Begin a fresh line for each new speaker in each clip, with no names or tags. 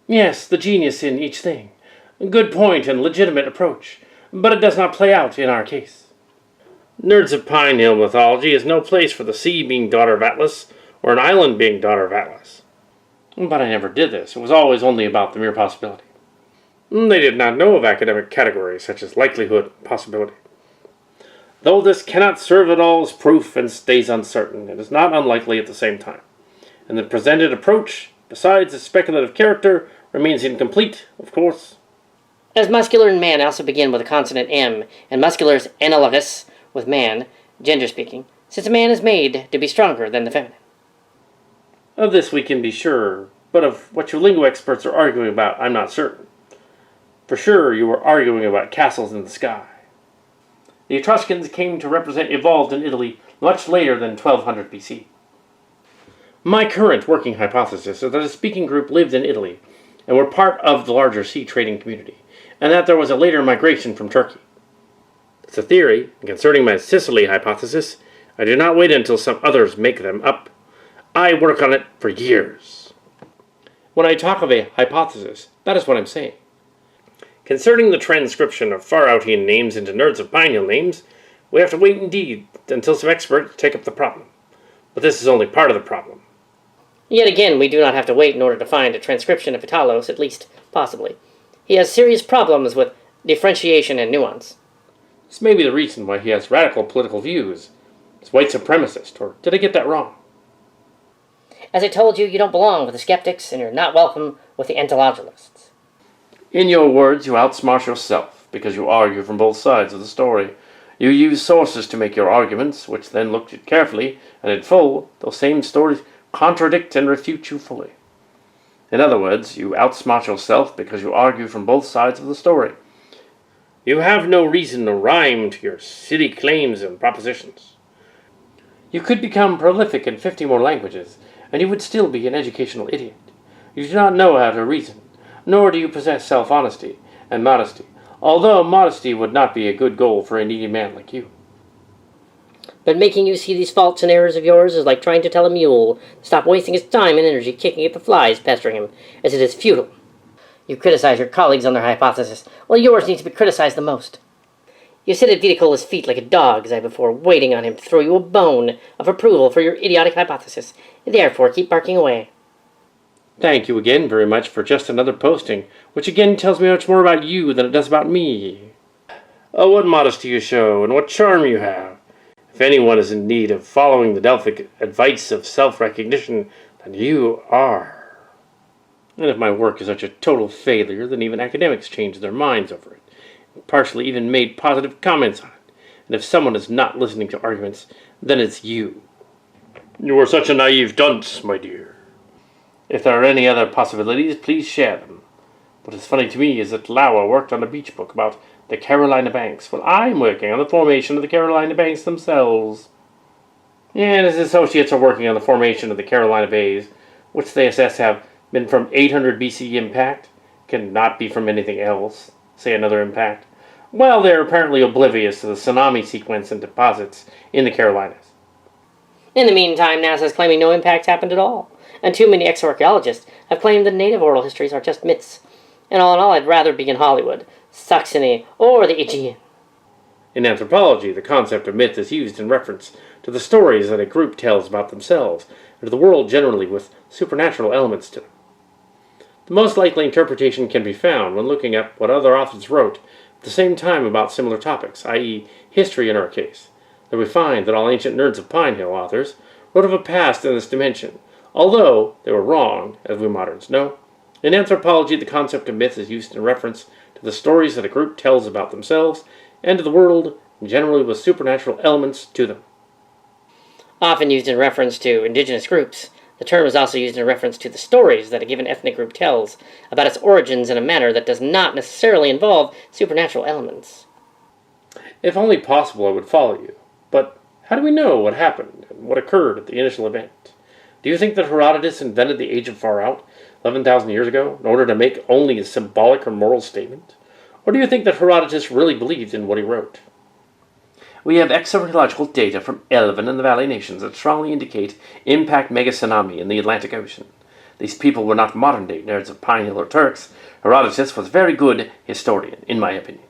Yes, the genius in each thing. Good point and legitimate approach, but it does not play out in our case. Nerds of Pine Hill mythology is no place for the sea being daughter of Atlas, or an island being daughter of Atlas. But I never did this. It was always only about the mere possibility. They did not know of academic categories such as likelihood and possibility. Though this cannot serve at all as proof and stays uncertain, it is not unlikely at the same time. And the presented approach, besides its speculative character, remains incomplete, of course.
As muscular in man also begin with a consonant M, and muscular is analogous with man, gender speaking, since a man is made to be stronger than the feminine.
Of this we can be sure, but of what you lingo experts are arguing about, I'm not certain. For sure, you were arguing about castles in the sky. The Etruscans came to represent evolved in Italy much later than 1200 BC. My current working hypothesis is that a speaking group lived in Italy and were part of the larger sea trading community, and that there was a later migration from Turkey. It's a theory, and concerning my Sicily hypothesis, I do not wait until some others make them up. I work on it for years. When I talk of a hypothesis, that is what I'm saying. Concerning the transcription of Far-Outian names into Nerds of Pine Hill names, we have to wait indeed until some experts take up the problem. But this is only part of the problem.
Yet again, we do not have to wait in order to find a transcription of Italos, at least possibly. He has serious problems with differentiation and nuance.
This may be the reason why he has radical political views. He's white supremacist, or did I get that wrong?
As I told you, you don't belong with the skeptics, and you're not welcome with the entologists.
In your words, you outsmart yourself, because you argue from both sides of the story. You use sources to make your arguments, which then, looked at carefully and in full, those same stories contradict and refute you fully. In other words, you outsmart yourself because you argue from both sides of the story. You have no reason or rhyme to your silly claims and propositions. You could become prolific in 50 more languages, and you would still be an educational idiot. You do not know how to reason, nor do you possess self-honesty and modesty, although modesty would not be a good goal for a needy man like you.
But making you see these faults and errors of yours is like trying to tell a mule to stop wasting its time and energy kicking at the flies pestering him, as it is futile. You criticize your colleagues on their hypothesis, while yours needs to be criticized the most. You sit at Viticolas' feet like a dog, as I before, waiting on him to throw you a bone of approval for your idiotic hypothesis, and therefore keep barking away.
Thank you again very much for just another posting, which again tells me much more about you than it does about me. Oh, what modesty you show, and what charm you have. If anyone is in need of following the Delphic advice of self-recognition, then you are. And if my work is such a total failure, then even academics change their minds over it, and partially even made positive comments on it. And if someone is not listening to arguments, then it's you. You are such a naive dunce, my dear. If there are any other possibilities, please share them. What is funny to me is that Lauer worked on a beach book about the Carolina Banks, while I'm working on the formation of the Carolina Banks themselves. And his associates are working on the formation of the Carolina Bays, which they assess have been from 800 BC impact, cannot be from anything else, say another impact, while they're apparently oblivious to the tsunami sequence and deposits in the Carolinas.
In the meantime, NASA is claiming no impacts happened at all, and too many ex-archaeologists have claimed that native oral histories are just myths. And all in all, I'd rather be in Hollywood, Saxony, or the Aegean.
In anthropology, the concept of myth is used in reference to the stories that a group tells about themselves, and to the world generally with supernatural elements to them. The most likely interpretation can be found when looking at what other authors wrote at the same time about similar topics, i.e. history in our case. There we find that all ancient Nerds of Pine Hill authors wrote of a past in this dimension, although they were wrong, as we moderns know. In anthropology, the concept of myth is used in reference to the stories that a group tells about themselves and to the world, generally with supernatural elements to them.
Often used in reference to indigenous groups, the term is also used in reference to the stories that a given ethnic group tells about its origins in a manner that does not necessarily involve supernatural elements.
If only possible, I would follow you. But how do we know what happened and what occurred at the initial event? Do you think that Herodotus invented the Age of Far Out 11,000 years ago in order to make only a symbolic or moral statement? Or do you think that Herodotus really believed in what he wrote? We have exarchaeological data from Elven and the Valley Nations that strongly indicate impact mega tsunami in the Atlantic Ocean. These people were not modern-day nerds of Pine Hill or Turks. Herodotus was a very good historian, in my opinion.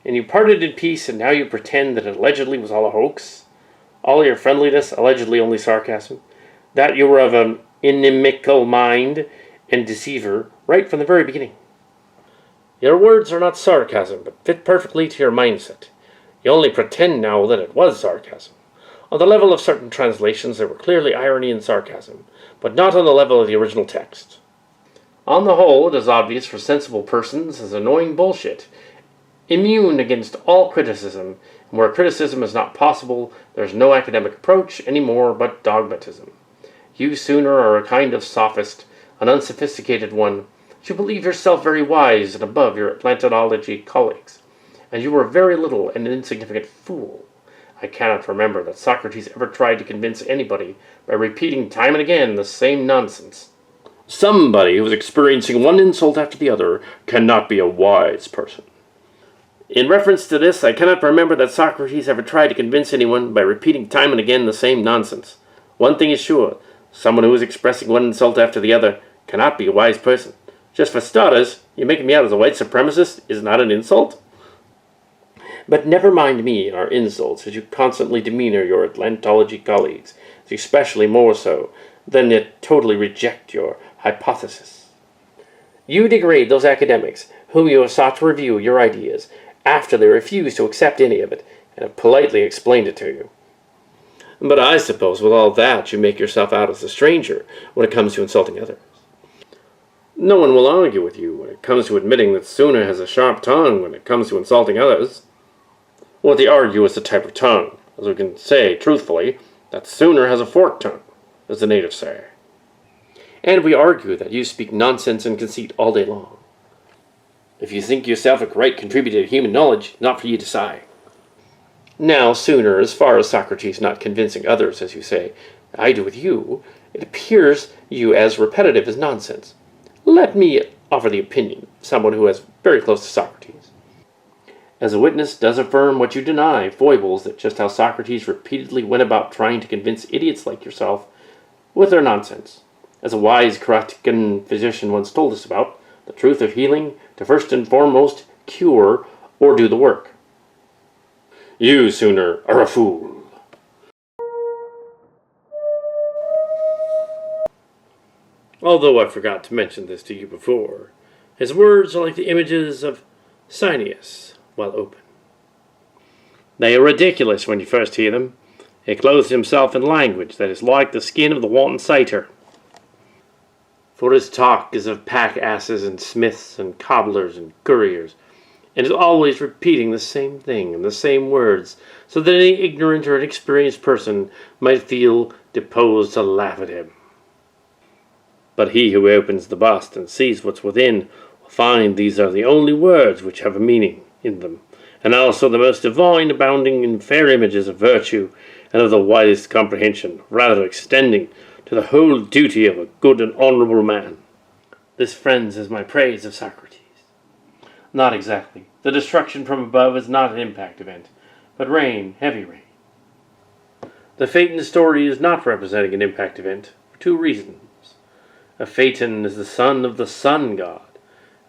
And you parted in peace, and now you pretend that it allegedly was all a hoax? All your friendliness, allegedly only sarcasm? That you were of an inimical mind and deceiver right from the very beginning? Your words are not sarcasm, but fit perfectly to your mindset. You only pretend now that it was sarcasm. On the level of certain translations, there were clearly irony and sarcasm, but not on the level of the original text. On the whole, it is obvious for sensible persons as annoying bullshit, immune against all criticism, and where criticism is not possible, there is no academic approach any more but dogmatism. You sooner are a kind of sophist, an unsophisticated one, but you believe yourself very wise and above your Atlantology colleagues, and you are very little an insignificant fool. I cannot remember that Socrates ever tried to convince anybody by repeating time and again the same nonsense. Somebody who is experiencing one insult after the other cannot be a wise person. In reference to this, I cannot remember that Socrates ever tried to convince anyone by repeating time and again the same nonsense. One thing is sure, someone who is expressing one insult after the other cannot be a wise person. Just for starters, you making me out as a white supremacist is not an insult? But never mind me and our insults, as you constantly demeanor your Atlantology colleagues, especially more so, than yet totally reject your hypothesis. You degrade those academics whom you have sought to review your ideas, after they refuse to accept any of it, and have politely explained it to you. But I suppose with all that you make yourself out as a stranger when it comes to insulting others. No one will argue with you when it comes to admitting that Sooner has a sharp tongue when it comes to insulting others. What they argue is the type of tongue, as we can say truthfully that Sooner has a forked tongue, as the natives say. And we argue that you speak nonsense and conceit all day long. If you think yourself a great contributor to human knowledge, not for you to sigh. Now, Sooner, as far as Socrates not convincing others, as you say, I do with you, it appears you as repetitive as nonsense. Let me offer the opinion of someone who is very close to Socrates. As a witness does affirm what you deny, foibles that just how Socrates repeatedly went about trying to convince idiots like yourself with their nonsense. As a wise Kratkin physician once told us about, the truth of healing to first and foremost cure or do the work. You, Sooner, are a fool. Although I forgot to mention this to you before, his words are like the images of Cineas while open. They are ridiculous when you first hear them. He clothes himself in language that is like the skin of the wanton satyr. For his talk is of pack-asses and smiths and cobblers and couriers, and is always repeating the same thing in the same words, so that any ignorant or inexperienced person might feel disposed to laugh at him. But he who opens the bust and sees what's within will find these are the only words which have a meaning in them, and also the most divine, abounding in fair images of virtue and of the widest comprehension, rather extending to the whole duty of a good and honourable man. This, friends, is my praise of Socrates. Not exactly. The destruction from above is not an impact event, but rain, heavy rain. The Phaeton story is not representing an impact event for two reasons. A Phaeton is the son of the sun god,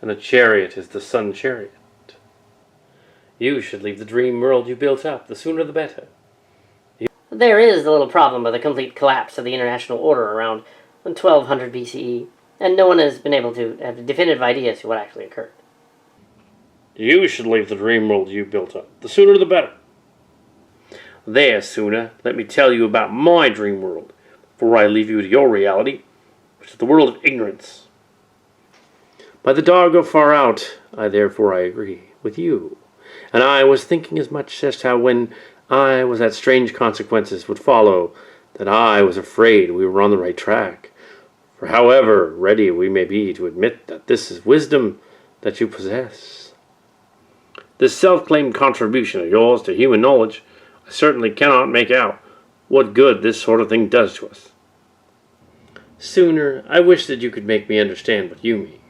and a chariot is the sun chariot. You should leave the dream world you built up, the sooner the better.
There is the little problem of the complete collapse of the international order around 1200 BCE, and no one has been able to have a definitive idea as to what actually occurred.
You should leave the dream world you built up, the sooner the better. There, Sooner, let me tell you about my dream world, before I leave you to your reality, which is the world of ignorance. By the dog go far out, I agree with you. And I was thinking as much just how when I was that strange consequences would follow, that I was afraid we were on the right track. For however ready we may be to admit that this is wisdom that you possess, this self-claimed contribution of yours to human knowledge, I certainly cannot make out what good this sort of thing does to us. Sooner, I wish that you could make me understand what you mean.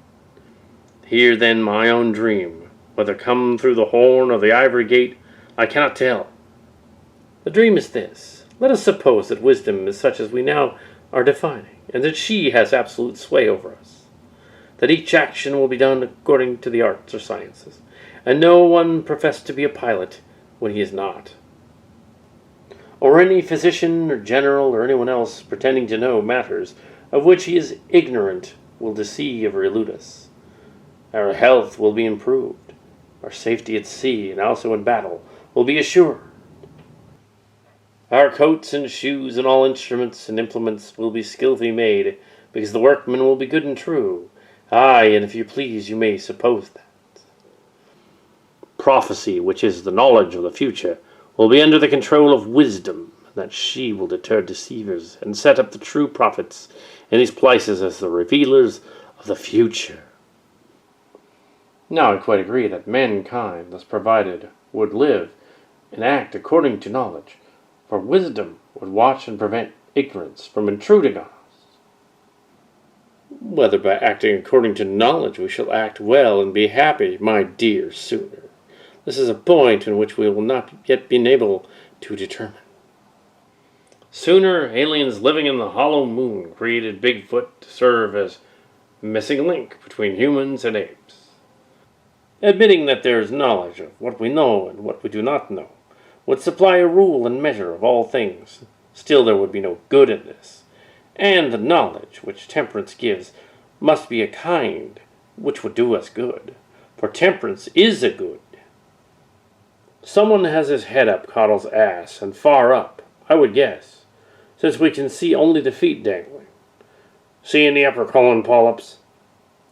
Hear then my own dream, whether come through the horn or the ivory gate, I cannot tell. The dream is this. Let us suppose that wisdom is such as we now are defining, and that she has absolute sway over us. That each action will be done according to the arts or sciences, and no one profess to be a pilot when he is not. Or any physician or general or anyone else pretending to know matters of which he is ignorant will deceive or elude us. Our health will be improved. Our safety at sea and also in battle will be assured. Our coats and shoes and all instruments and implements will be skillfully made, because the workmen will be good and true. Aye, and if you please, you may suppose that. Prophecy, which is the knowledge of the future, will be under the control of wisdom, and that she will deter deceivers and set up the true prophets in these places as the revealers of the future. Now I quite agree that mankind, thus provided, would live and act according to knowledge, for wisdom would watch and prevent ignorance from intruding on us. Whether by acting according to knowledge we shall act well and be happy, my dear Sooner, this is a point in which we will not yet be able to determine. Sooner, aliens living in the hollow moon created Bigfoot to serve as missing link between humans and apes. Admitting that there is knowledge of what we know and what we do not know would supply a rule and measure of all things. Still there would be no good in this, and the knowledge which temperance gives must be a kind which would do us good, for temperance is a good. Someone has his head up Cottle's ass, and far up, I would guess, since we can see only the feet dangling. Seeing the upper colon polyps?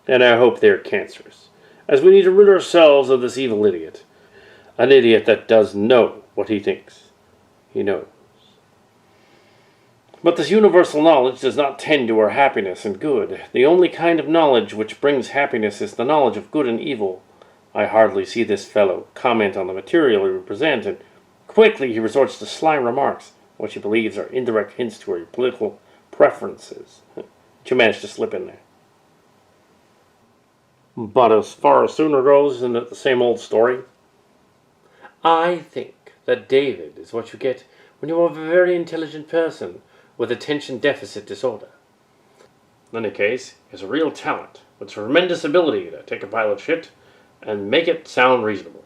And I hope they're cancerous, as we need to rid ourselves of this evil idiot. An idiot that does know what he thinks he knows. But this universal knowledge does not tend to our happiness and good. The only kind of knowledge which brings happiness is the knowledge of good and evil. I hardly see this fellow comment on the material he represents, and quickly he resorts to sly remarks, which he believes are indirect hints to our political preferences, which you managed to slip in there. But as far as Sooner goes, isn't it the same old story? I think that David is what you get when you have a very intelligent person with attention deficit disorder. In any case, he has a real talent, with tremendous ability to take a pile of shit and make it sound reasonable.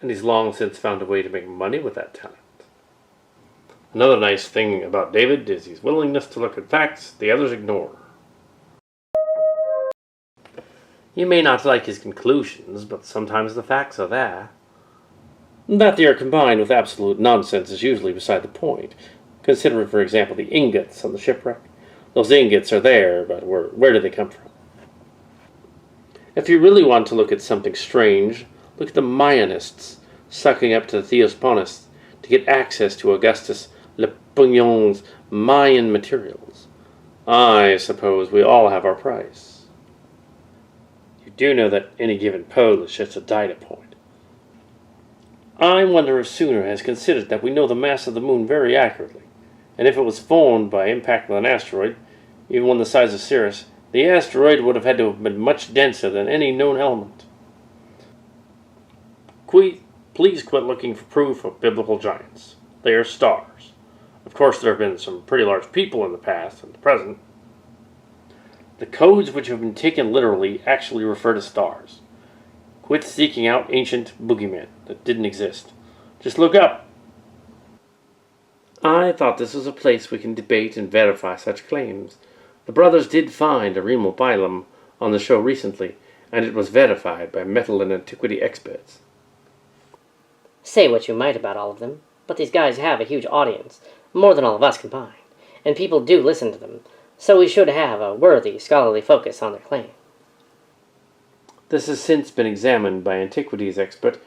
And he's long since found a way to make money with that talent. Another nice thing about David is his willingness to look at facts the others ignore. You may not like his conclusions, but sometimes the facts are there. That they are combined with absolute nonsense is usually beside the point. Consider, for example, the ingots on the shipwreck. Those ingots are there, but where do they come from? If you really want to look at something strange, look at the Mayanists sucking up to the Theosponists to get access to Augustus Lepugnon's Mayan materials. I suppose we all have our price. You do know that any given pole is just a data point. I wonder if Sooner has considered that we know the mass of the moon very accurately, and if it was formed by impact with an asteroid, even one the size of Sirius, the asteroid would have had to have been much denser than any known element. Please quit looking for proof of biblical giants. They are stars. Of course, there have been some pretty large people in the past and the present. The codes which have been taken literally actually refer to stars. Quit seeking out ancient boogeymen that didn't exist. Just look up. I thought this was a place we can debate and verify such claims. The brothers did find a remopylum on the show recently, and it was verified by metal and antiquity experts.
Say what you might about all of them, but these guys have a huge audience, more than all of us combined, and people do listen to them, so we should have a worthy scholarly focus on their claim.
This has since been examined by antiquities expert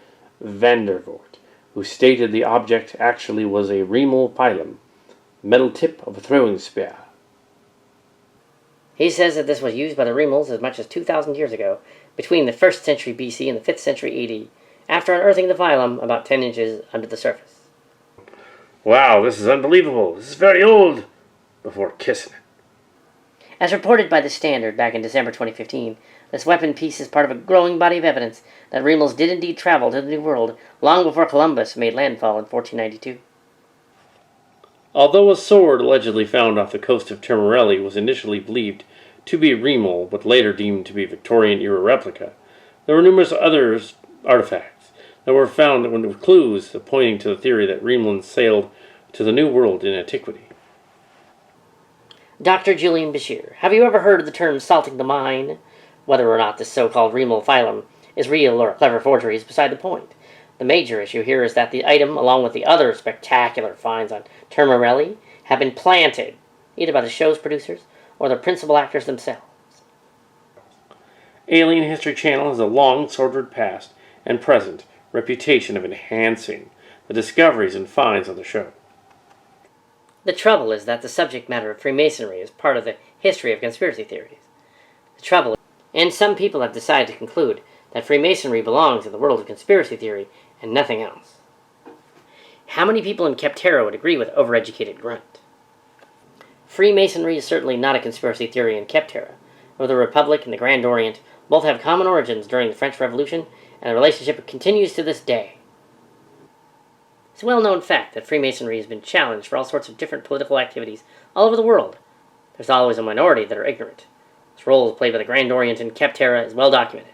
Vandervoort, who stated the object actually was a remopylum, metal tip of a throwing spear.
He says that this was used by the Remals as much as 2,000 years ago, between the 1st century BC and the 5th century AD, after unearthing the phylum about 10 inches under the surface.
Wow, this is unbelievable. This is very old. Before kissing it.
As reported by The Standard back in December 2015, this weapon piece is part of a growing body of evidence that Remals did indeed travel to the New World long before Columbus made landfall in 1492.
Although a sword allegedly found off the coast of Termarelli was initially believed to be Remal, but later deemed to be a Victorian-era replica, there were numerous other artifacts that were found with clues pointing to the theory that Remlin sailed to the New World in antiquity.
Dr. Julian Bashir, have you ever heard of the term salting the mine? Whether or not this so-called Remal phylum is real or a clever forgery is beside the point. The major issue here is that the item, along with the other spectacular finds on Termarelli, have been planted, either by the show's producers or the principal actors themselves.
Alien History Channel has a long, sordid past and present reputation of enhancing the discoveries and finds on the show.
The trouble is that the subject matter of Freemasonry is part of the history of conspiracy theories. And some people have decided to conclude that Freemasonry belongs in the world of conspiracy theory and nothing else. How many people in Keptera would agree with overeducated Grunt? Freemasonry is certainly not a conspiracy theory in Keptera, where the Republic and the Grand Orient both have common origins during the French Revolution, and the relationship continues to this day. It's a well-known fact that Freemasonry has been challenged for all sorts of different political activities all over the world. There's always a minority that are ignorant. This role played by the Grand Orient in Keptera is well documented.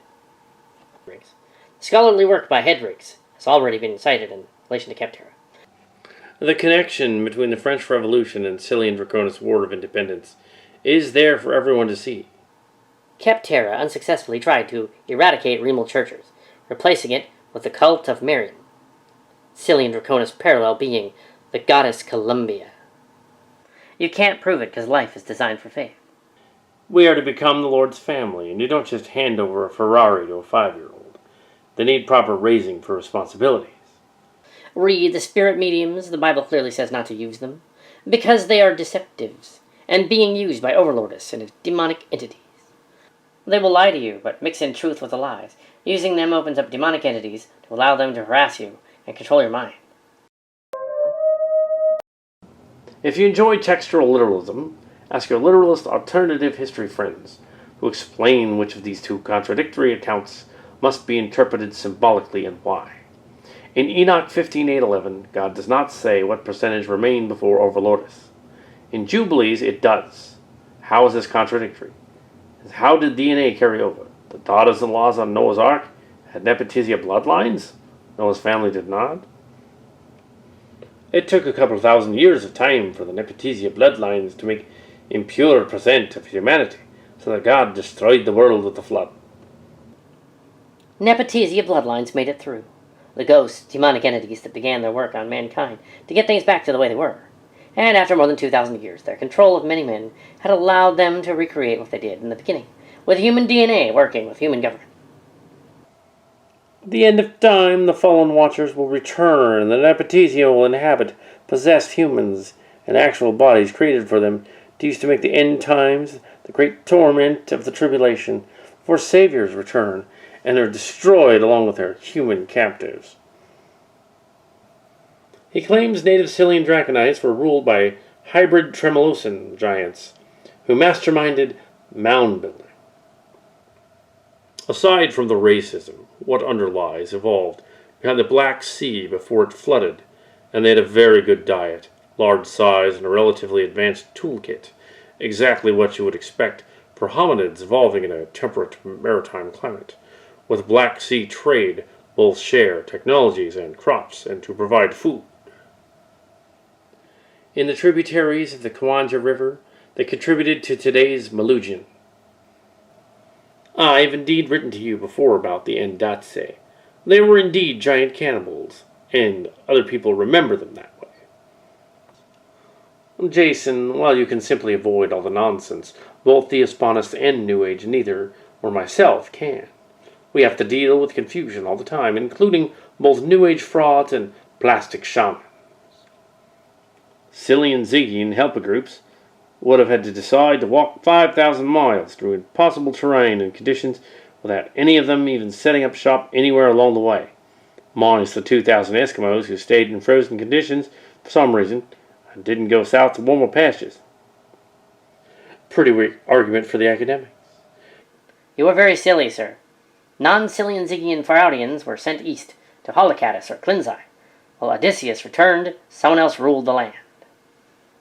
Scholarly work by Hedrigs has already been cited in relation to Keptera.
The connection between the French Revolution and Cillian Draconis' War of Independence is there for everyone to see.
Keptera unsuccessfully tried to eradicate Remal churches, replacing it with the cult of Marian. Cillian Draconis' parallel being the goddess Columbia. You can't prove it because life is designed for faith.
We are to become the Lord's family, and you don't just hand over a Ferrari to a 5-year-old. They need proper raising for responsibilities.
Read the spirit mediums. The Bible clearly says not to use them, because they are deceptives, and being used by overlordists and demonic entities. They will lie to you, but mix in truth with the lies. Using them opens up demonic entities to allow them to harass you and control your mind.
If you enjoy textual literalism, ask your literalist alternative history friends, who explain which of these two contradictory accounts must be interpreted symbolically and why. In Enoch 15:8-11, God does not say what percentage remained before Overlordus. In Jubilees, it does. How is this contradictory? How did DNA carry over? The daughters-in-laws on Noah's Ark had Nepotisya bloodlines? Noah's family did not? It took a couple of thousand years of time for the Nepotisya bloodlines to make impure present of humanity, so that God destroyed the world with the flood.
Nepotisya bloodlines made it through. The ghosts, demonic entities that began their work on mankind to get things back to the way they were. And after more than 2,000 years, their control of many men had allowed them to recreate what they did in the beginning, with human DNA working with human government.
At the end of time, the fallen watchers will return, and the Nepotisya will inhabit possessed humans and actual bodies created for them to use to make the end times, the great torment of the tribulation, before Savior's return, and are destroyed along with their human captives. He claims native Scythian Draconites were ruled by hybrid Tremelosan giants, who masterminded mound building. Aside from the racism, what underlies evolved behind the Black Sea before it flooded, and they had a very good diet, large size, and a relatively advanced toolkit, exactly what you would expect for hominids evolving in a temperate maritime climate, with Black Sea trade both share technologies and crops and to provide food. In the tributaries of the Kawanja River, they contributed to today's Malugian. I've indeed written to you before about the Endatse. They were indeed giant cannibals, and other people remember them that way. Jason, while you can simply avoid all the nonsense, both Theospanists and New Age neither, or myself, can. We have to deal with confusion all the time, including both New Age frauds and plastic shamans. Scythian Ziggy and helper groups would have had to decide to walk 5,000 miles through impossible terrain and conditions without any of them even setting up shop anywhere along the way, minus the 2,000 Eskimos who stayed in frozen conditions for some reason and didn't go south to warmer pastures. Pretty weak argument for the academics.
You are very silly, sir. Non-Scythian Ziggian Faraudians were sent east to Holocatus or Klinzai. While Odysseus returned, someone else ruled the land.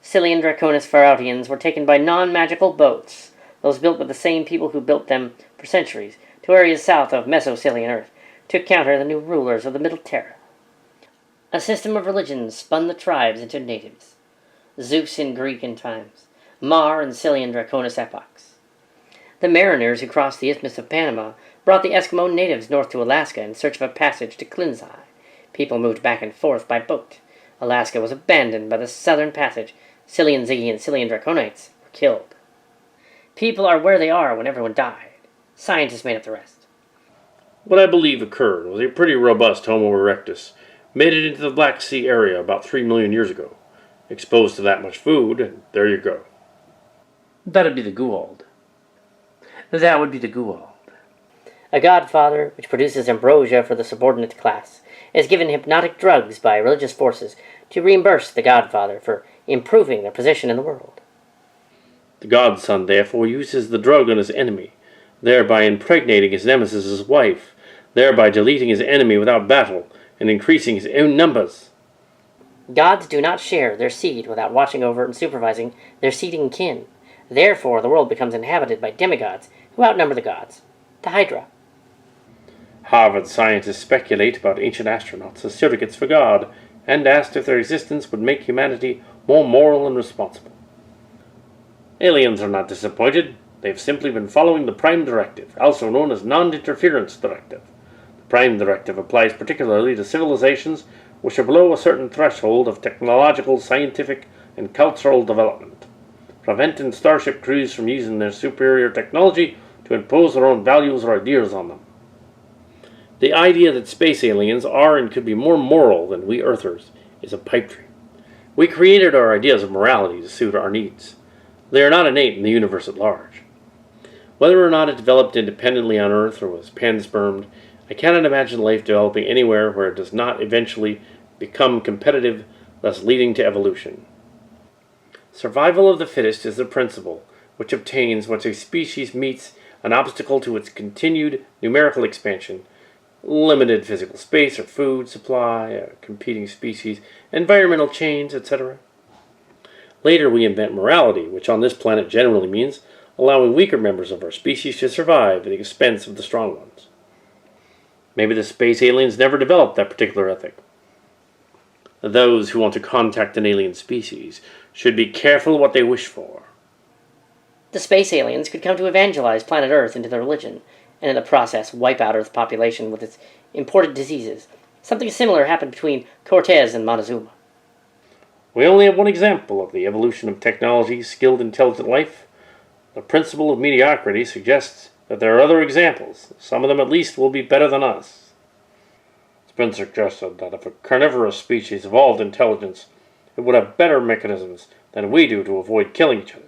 Scythian Draconis Faraudians were taken by non-magical boats, those built by the same people who built them for centuries, to areas south of Meso-Scythian Earth, to counter the new rulers of the Middle Terra. A system of religions spun the tribes into natives. Zeus in Greek times, Mar in Scythian Draconis epochs. The mariners who crossed the Isthmus of Panama brought the Eskimo natives north to Alaska in search of a passage to Klinzai. People moved back and forth by boat. Alaska was abandoned by the Southern Passage. Scythian Ziggy and Scythian Draconites were killed. People are where they are when everyone died. Scientists made up the rest.
What I believe occurred was a pretty robust Homo erectus made it into the Black Sea area about 3 million years ago. Exposed to that much food, and there you go. That'd be the Goa'uld. That would be the Goa'uld.
A godfather, which produces ambrosia for the subordinate class, is given hypnotic drugs by religious forces to reimburse the godfather for improving their position in the world.
The godson, therefore, uses the drug on his enemy, thereby impregnating his nemesis' wife, thereby deleting his enemy without battle and increasing his own numbers.
Gods do not share their seed without watching over and supervising their seeding kin. Therefore, the world becomes inhabited by demigods who outnumber the gods, the Hydra.
Harvard scientists speculate about ancient astronauts as surrogates for God, and asked if their existence would make humanity more moral and responsible. Aliens are not disappointed. They've simply been following the Prime Directive, also known as Non-Interference Directive. The Prime Directive applies particularly to civilizations which are below a certain threshold of technological, scientific, and cultural development, preventing Starship crews from using their superior technology to impose their own values or ideas on them. The idea that space aliens are and could be more moral than we Earthers is a pipe dream. We created our ideas of morality to suit our needs. They are not innate in the universe at large. Whether or not it developed independently on Earth or was panspermed, I cannot imagine life developing anywhere where it does not eventually become competitive, thus leading to evolution. Survival of the fittest is the principle which obtains once a species meets an obstacle to its continued numerical expansion, limited physical space or food supply, competing species, environmental change, etc. Later we invent morality, which on this planet generally means allowing weaker members of our species to survive at the expense of the strong ones. Maybe the space aliens never developed that particular ethic. Those who want to contact an alien species should be careful what they wish for.
The space aliens could come to evangelize planet Earth into their religion, and in the process wipe out Earth's population with its imported diseases. Something similar happened between Cortez and Montezuma.
We only have one example of the evolution of technology, skilled, intelligent life. The principle of mediocrity suggests that there are other examples. Some of them at least will be better than us. It's been suggested that if a carnivorous species evolved intelligence, it would have better mechanisms than we do to avoid killing each other.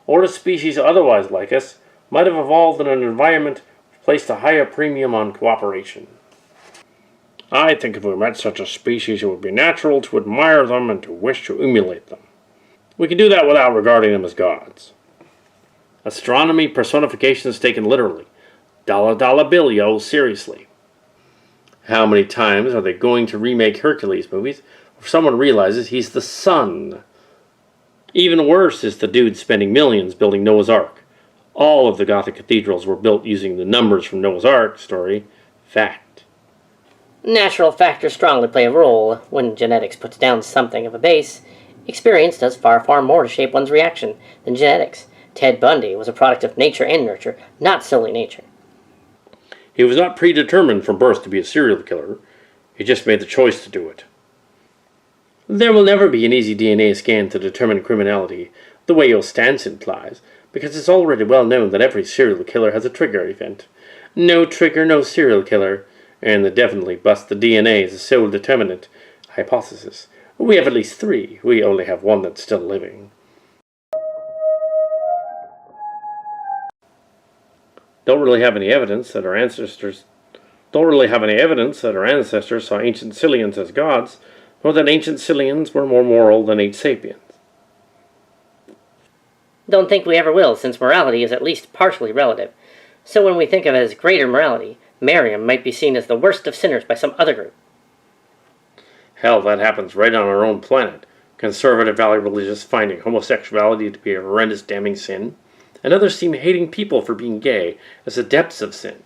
Or a species otherwise like us might have evolved in an environment which placed a higher premium on cooperation. I think if we met such a species, it would be natural to admire them and to wish to emulate them. We can do that without regarding them as gods. Astronomy personification is taken literally. Dollar dollar bill, yo, seriously. How many times are they going to remake Hercules movies where someone realizes he's the sun? Even worse is the dude spending millions building Noah's Ark. All of the Gothic cathedrals were built using the numbers from Noah's Ark story. Fact.
Natural factors strongly play a role. When genetics puts down something of a base, experience does far, far more to shape one's reaction than genetics. Ted Bundy was a product of nature and nurture, not solely nature.
He was not predetermined from birth to be a serial killer. He just made the choice to do it. There will never be an easy DNA scan to determine criminality, the way your stance implies, because it's already well known that every serial killer has a trigger event. No trigger, no serial killer. And the definitely bust the DNA is a sole determinant hypothesis. We have at least 3. We only have one that's still living. Don't really have any evidence that our ancestors saw ancient Silians as gods, or that ancient Silians were more moral than ancient sapiens.
Don't think we ever will, since morality is at least partially relative. So when we think of it as greater morality, Miriam might be seen as the worst of sinners by some other group.
Hell, that happens right on our own planet. Conservative valley religious finding homosexuality to be a horrendous damning sin, and others seem hating people for being gay as the depths of sin.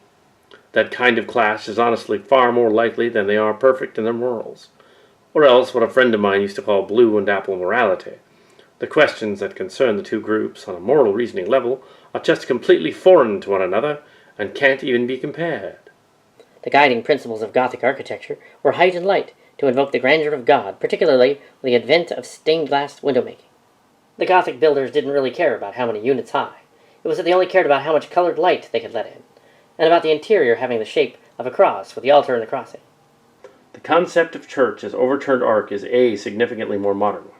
That kind of clash is honestly far more likely than they are perfect in their morals. Or else what a friend of mine used to call blue and apple morality. The questions that concern the two groups on a moral reasoning level are just completely foreign to one another and can't even be compared.
The guiding principles of Gothic architecture were height and light, to invoke the grandeur of God, particularly with the advent of stained glass window making. The Gothic builders didn't really care about how many units high. It was that they only cared about how much colored light they could let in, and about the interior having the shape of a cross with the altar and the crossing.
The concept of church as overturned ark is a significantly more modern one.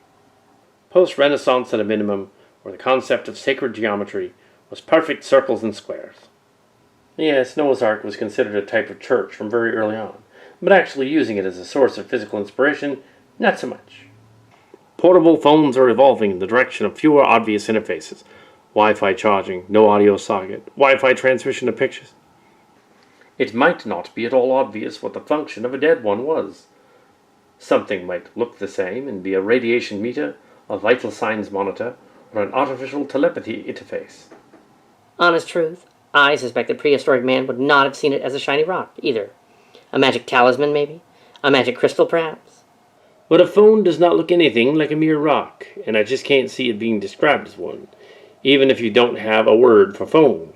Post-Renaissance at a minimum, where the concept of sacred geometry was perfect circles and squares. Yes, Noah's Ark was considered a type of church from very early on, but actually using it as a source of physical inspiration, not so much. Portable phones are evolving in the direction of fewer obvious interfaces. Wi-Fi charging, no audio socket, Wi-Fi transmission of pictures. It might not be at all obvious what the function of a dead one was. Something might look the same and be a radiation meter, a vital signs monitor, or an artificial telepathy interface.
Honest truth, I suspect that prehistoric man would not have seen it as a shiny rock, either. A magic talisman, maybe? A magic crystal, perhaps?
But a phone does not look anything like a mere rock, and I just can't see it being described as one, even if you don't have a word for phone.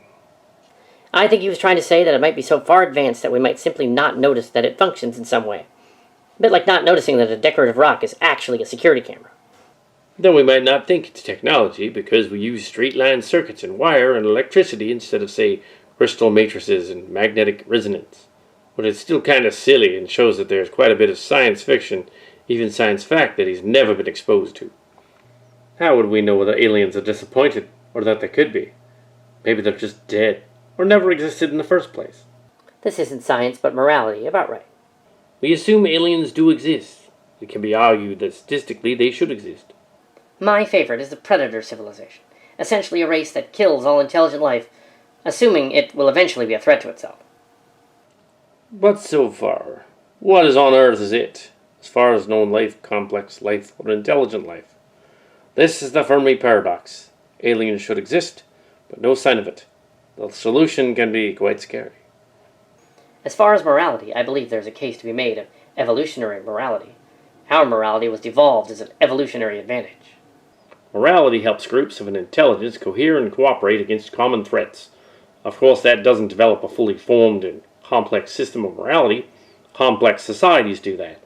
I think he was trying to say that it might be so far advanced that we might simply not notice that it functions in some way. A bit like not noticing that a decorative rock is actually a security camera.
Then we might not think it's technology because we use straight-line circuits and wire and electricity instead of, say, crystal matrices and magnetic resonance. But it's still kind of silly and shows that there's quite a bit of science fiction, even science fact, that he's never been exposed to. How would we know whether aliens are disappointed or that they could be? Maybe they're just dead or never existed in the first place.
This isn't science, but morality, about right.
We assume aliens do exist. It can be argued that statistically they should exist.
My favorite is the predator civilization, essentially a race that kills all intelligent life, assuming it will eventually be a threat to itself.
But so far, what is on Earth is it, as far as known life, complex life, or intelligent life? This is the Fermi paradox. Aliens should exist, but no sign of it. The solution can be quite scary.
As far as morality, I believe there's a case to be made of evolutionary morality. Our morality was devolved as an evolutionary advantage.
Morality helps groups of an intelligence cohere and cooperate against common threats. Of course, that doesn't develop a fully formed and complex system of morality. Complex societies do that.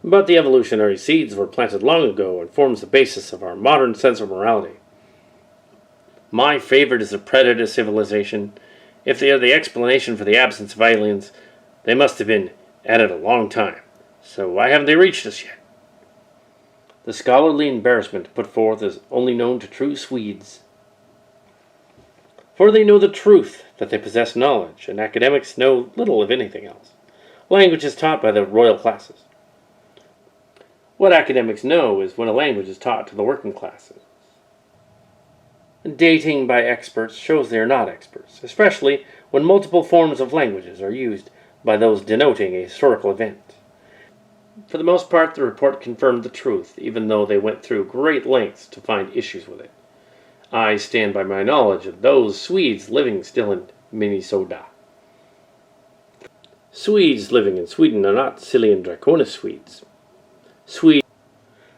But the evolutionary seeds were planted long ago and forms the basis of our modern sense of morality. My favorite is the predator civilization. If they are the explanation for the absence of aliens, they must have been at it a long time. So why haven't they reached us yet? The scholarly embarrassment put forth is only known to true Swedes. For they know the truth, that they possess knowledge, and academics know little of anything else. Language is taught by the royal classes. What academics know is when a language is taught to the working classes. Dating by experts shows they are not experts, especially when multiple forms of languages are used by those denoting a historical event. For the most part, the report confirmed the truth, even though they went through great lengths to find issues with it. I stand by my knowledge of those Swedes living still in Minnesota. Swedes living in Sweden are not Sicilian Draconis Swedes.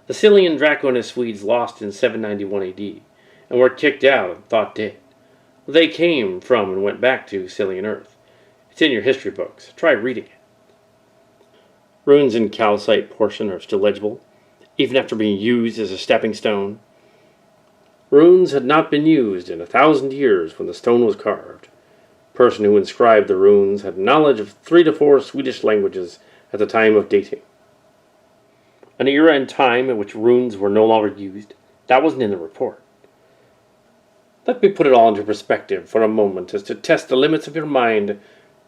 The Sicilian Draconis Swedes lost in 791 AD, and were kicked out and thought dead. They came from and went back to Sicilian Earth. It's in your history books. Try reading it. Runes in calcite portion are still legible, even after being used as a stepping stone. Runes had not been used in 1,000 years when the stone was carved. The person who inscribed the runes had knowledge of 3 to 4 Swedish languages at the time of dating. An era and time in which runes were no longer used, that wasn't in the report. Let me put it all into perspective for a moment as to test the limits of your mind.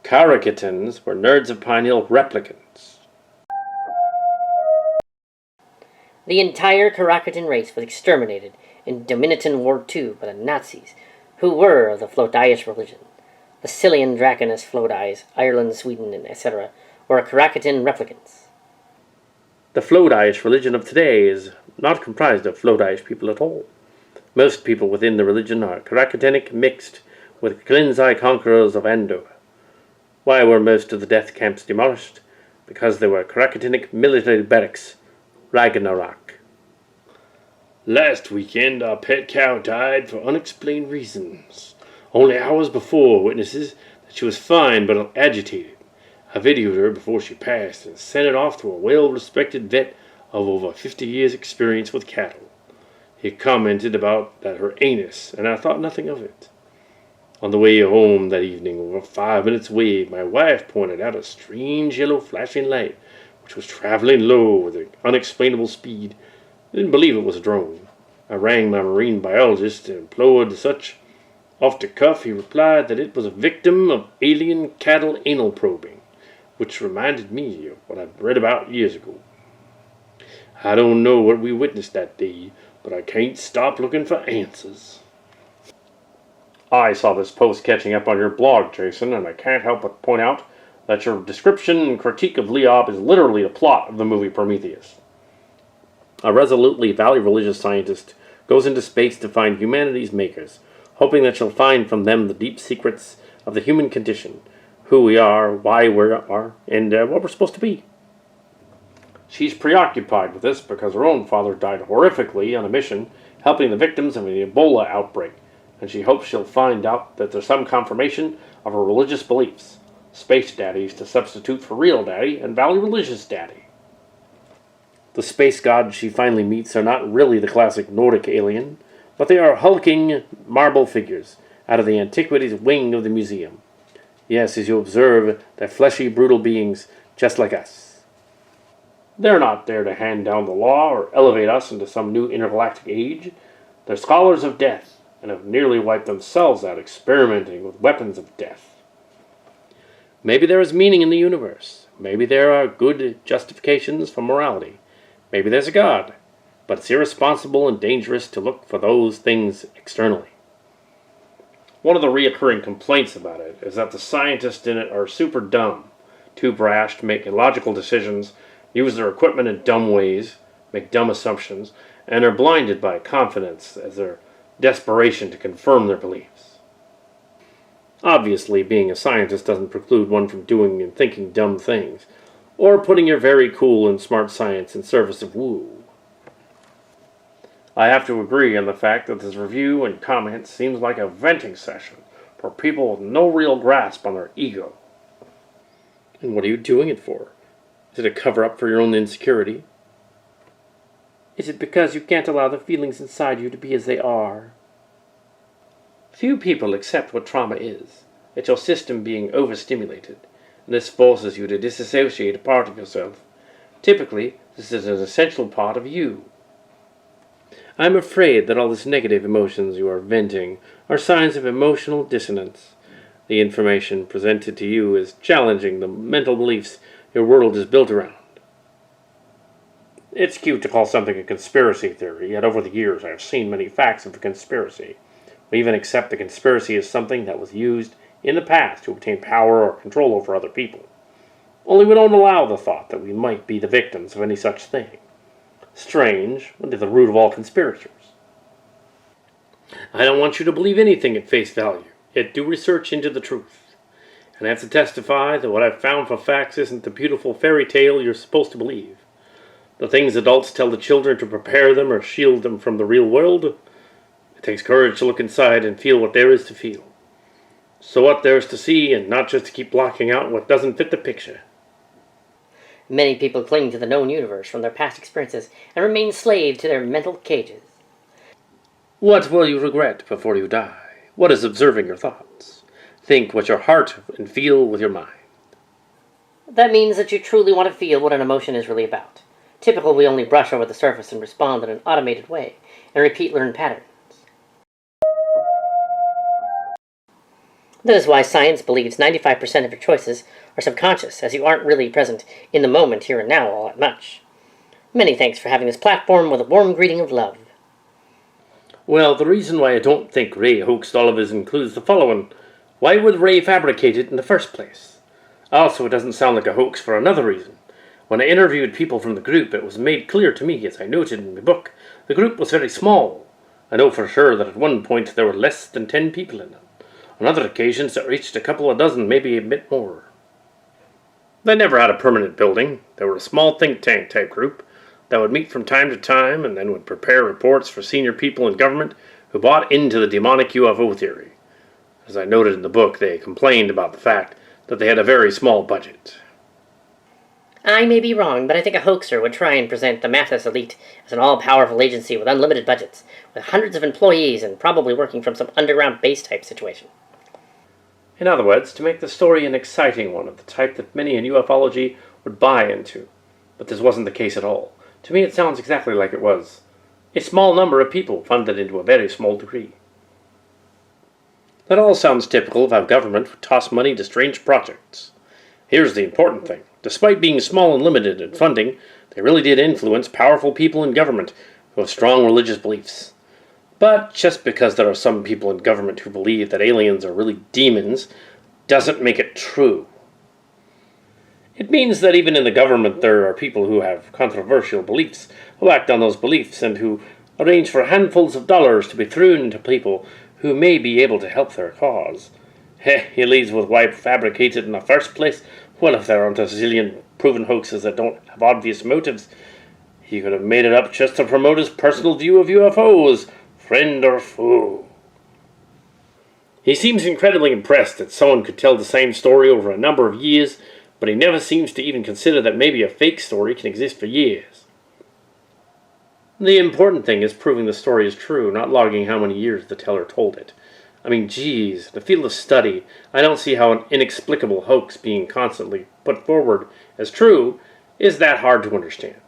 Karakatans were nerds of Pine Hill replicants.
The entire Karakatan race was exterminated in Dominican War II by the Nazis, who were of the Flodaish religion. The Sicilian Draconis Flodais, Ireland, Sweden, and etc., were Karakatan replicants.
The Flodaish religion of today is not comprised of Flodaish people at all. Most people within the religion are Karakatanic mixed with Klinzai conquerors of Andor. Why were most of the death camps demolished? Because they were Karakatanic military barracks. Ragnarok. Last weekend, our pet cow died for unexplained reasons. Only hours before, witnesses that she was fine but agitated. I videoed her before she passed and sent it off to a well-respected vet of over 50 years' experience with cattle. He commented about that her anus, and I thought nothing of it. On the way home that evening, over 5 minutes away, my wife pointed out a strange yellow flashing light, which was traveling low with an unexplainable speed. I didn't believe it was a drone. I rang my marine biologist and implored such. Off the cuff, he replied that it was a victim of alien cattle anal probing, which reminded me of what I'd read about years ago. I don't know what we witnessed that day, but I can't stop looking for answers. I saw this post catching up on your blog, Jason, and I can't help but point out that your description and critique of Leob is literally the plot of the movie Prometheus. A resolutely valley-religious scientist goes into space to find humanity's makers, hoping that she'll find from them the deep secrets of the human condition, who we are, why we are, and what we're supposed to be. She's preoccupied with this because her own father died horrifically on a mission helping the victims of an Ebola outbreak, and she hopes she'll find out that there's some confirmation of her religious beliefs. Space daddies to substitute for real daddy and valley religious daddy. The space gods she finally meets are not really the classic Nordic alien, but they are hulking marble figures out of the antiquities wing of the museum. Yes, as you observe, they're fleshy, brutal beings just like us. They're not there to hand down the law or elevate us into some new intergalactic age. They're scholars of death and have nearly wiped themselves out experimenting with weapons of death. Maybe there is meaning in the universe. Maybe there are good justifications for morality. Maybe there's a God. But it's irresponsible and dangerous to look for those things externally. One of the reoccurring complaints about it is that the scientists in it are super dumb, too brash to make illogical decisions, use their equipment in dumb ways, make dumb assumptions, and are blinded by confidence as their desperation to confirm their beliefs. Obviously, being a scientist doesn't preclude one from doing and thinking dumb things, or putting your very cool and smart science in service of woo. I have to agree on the fact that this review and comment seems like a venting session for people with no real grasp on their ego. And what are you doing it for? Is it a cover-up for your own insecurity? Is it because you can't allow the feelings inside you to be as they are? Few people accept what trauma is. It's your system being overstimulated, and this forces you to disassociate a part of yourself. Typically, this is an essential part of you. I'm afraid that all these negative emotions you are venting are signs of emotional dissonance. The information presented to you is challenging the mental beliefs your world is built around. It's cute to call something a conspiracy theory, yet over the years I have seen many facts of a conspiracy. We even accept the conspiracy as something that was used in the past to obtain power or control over other people. Only we don't allow the thought that we might be the victims of any such thing. Strange, but at the root of all conspirators. I don't want you to believe anything at face value, yet do research into the truth. And I have to testify that what I've found for facts isn't the beautiful fairy tale you're supposed to believe. The things adults tell the children to prepare them or shield them from the real world. It takes courage to look inside and feel what there is to feel. So what there is to see, and not just to keep blocking out what doesn't fit the picture.
Many people cling to the known universe from their past experiences and remain slaves to their mental cages.
What will you regret before you die? What is observing your thoughts? Think with your heart and feel with your mind.
That means that you truly want to feel what an emotion is really about. Typically, we only brush over the surface and respond in an automated way, and repeat learned patterns. That is why science believes 95% of your choices are subconscious, as you aren't really present in the moment, here and now, all that much. Many thanks for having this platform with a warm greeting of love.
Well, the reason why I don't think Ray hoaxed all of his includes the following. Why would Ray fabricate it in the first place? Also, it doesn't sound like a hoax for another reason. When I interviewed people from the group, it was made clear to me, as I noted in my book, the group was very small. I know for sure that at one point there were less than 10 people in it. On other occasions it reached a couple of dozen, maybe a bit more. They never had a permanent building. They were a small think tank type group that would meet from time to time and then would prepare reports for senior people in government who bought into the demonic UFO theory. As I noted in the book, they complained about the fact that they had a very small budget.
I may be wrong, but I think a hoaxer would try and present the Mathis elite as an all-powerful agency with unlimited budgets, with hundreds of employees and probably working from some underground base type situation.
In other words, to make the story an exciting one of the type that many in ufology would buy into. But this wasn't the case at all. To me it sounds exactly like it was. A small number of people funded into a very small degree. That all sounds typical of how government would toss money to strange projects. Here's the important thing. Despite being small and limited in funding, they really did influence powerful people in government who have strong religious beliefs. But just because there are some people in government who believe that aliens are really demons doesn't make it true. It means that even in the government there are people who have controversial beliefs, who act on those beliefs, and who arrange for handfuls of dollars to be thrown into people who may be able to help their cause. He leads with why fabricated in the first place. Well, if there aren't a zillion proven hoaxes that don't have obvious motives, he could have made it up just to promote his personal view of UFOs, friend or foe. He seems incredibly impressed that someone could tell the same story over a number of years, but he never seems to even consider that maybe a fake story can exist for years. The important thing is proving the story is true, not logging how many years the teller told it. I mean, geez, in the field of study, I don't see how an inexplicable hoax being constantly put forward as true is that hard to understand.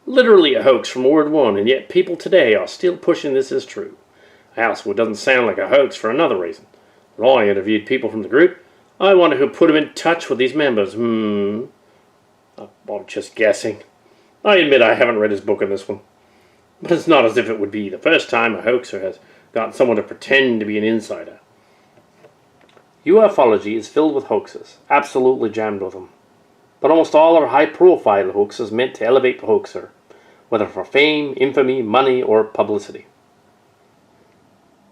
Literally a hoax from word one, and yet people today are still pushing this as true. Also, it doesn't sound like a hoax for another reason. When I interviewed people from the group, I wonder who put them in touch with these members. I'm just guessing. I admit I haven't read his book on this one. But it's not as if it would be the first time a hoaxer has gotten someone to pretend to be an insider. Ufology is filled with hoaxes, absolutely jammed with them. but almost all are high-profile hoaxes meant to elevate the hoaxer, whether for fame, infamy, money, or publicity.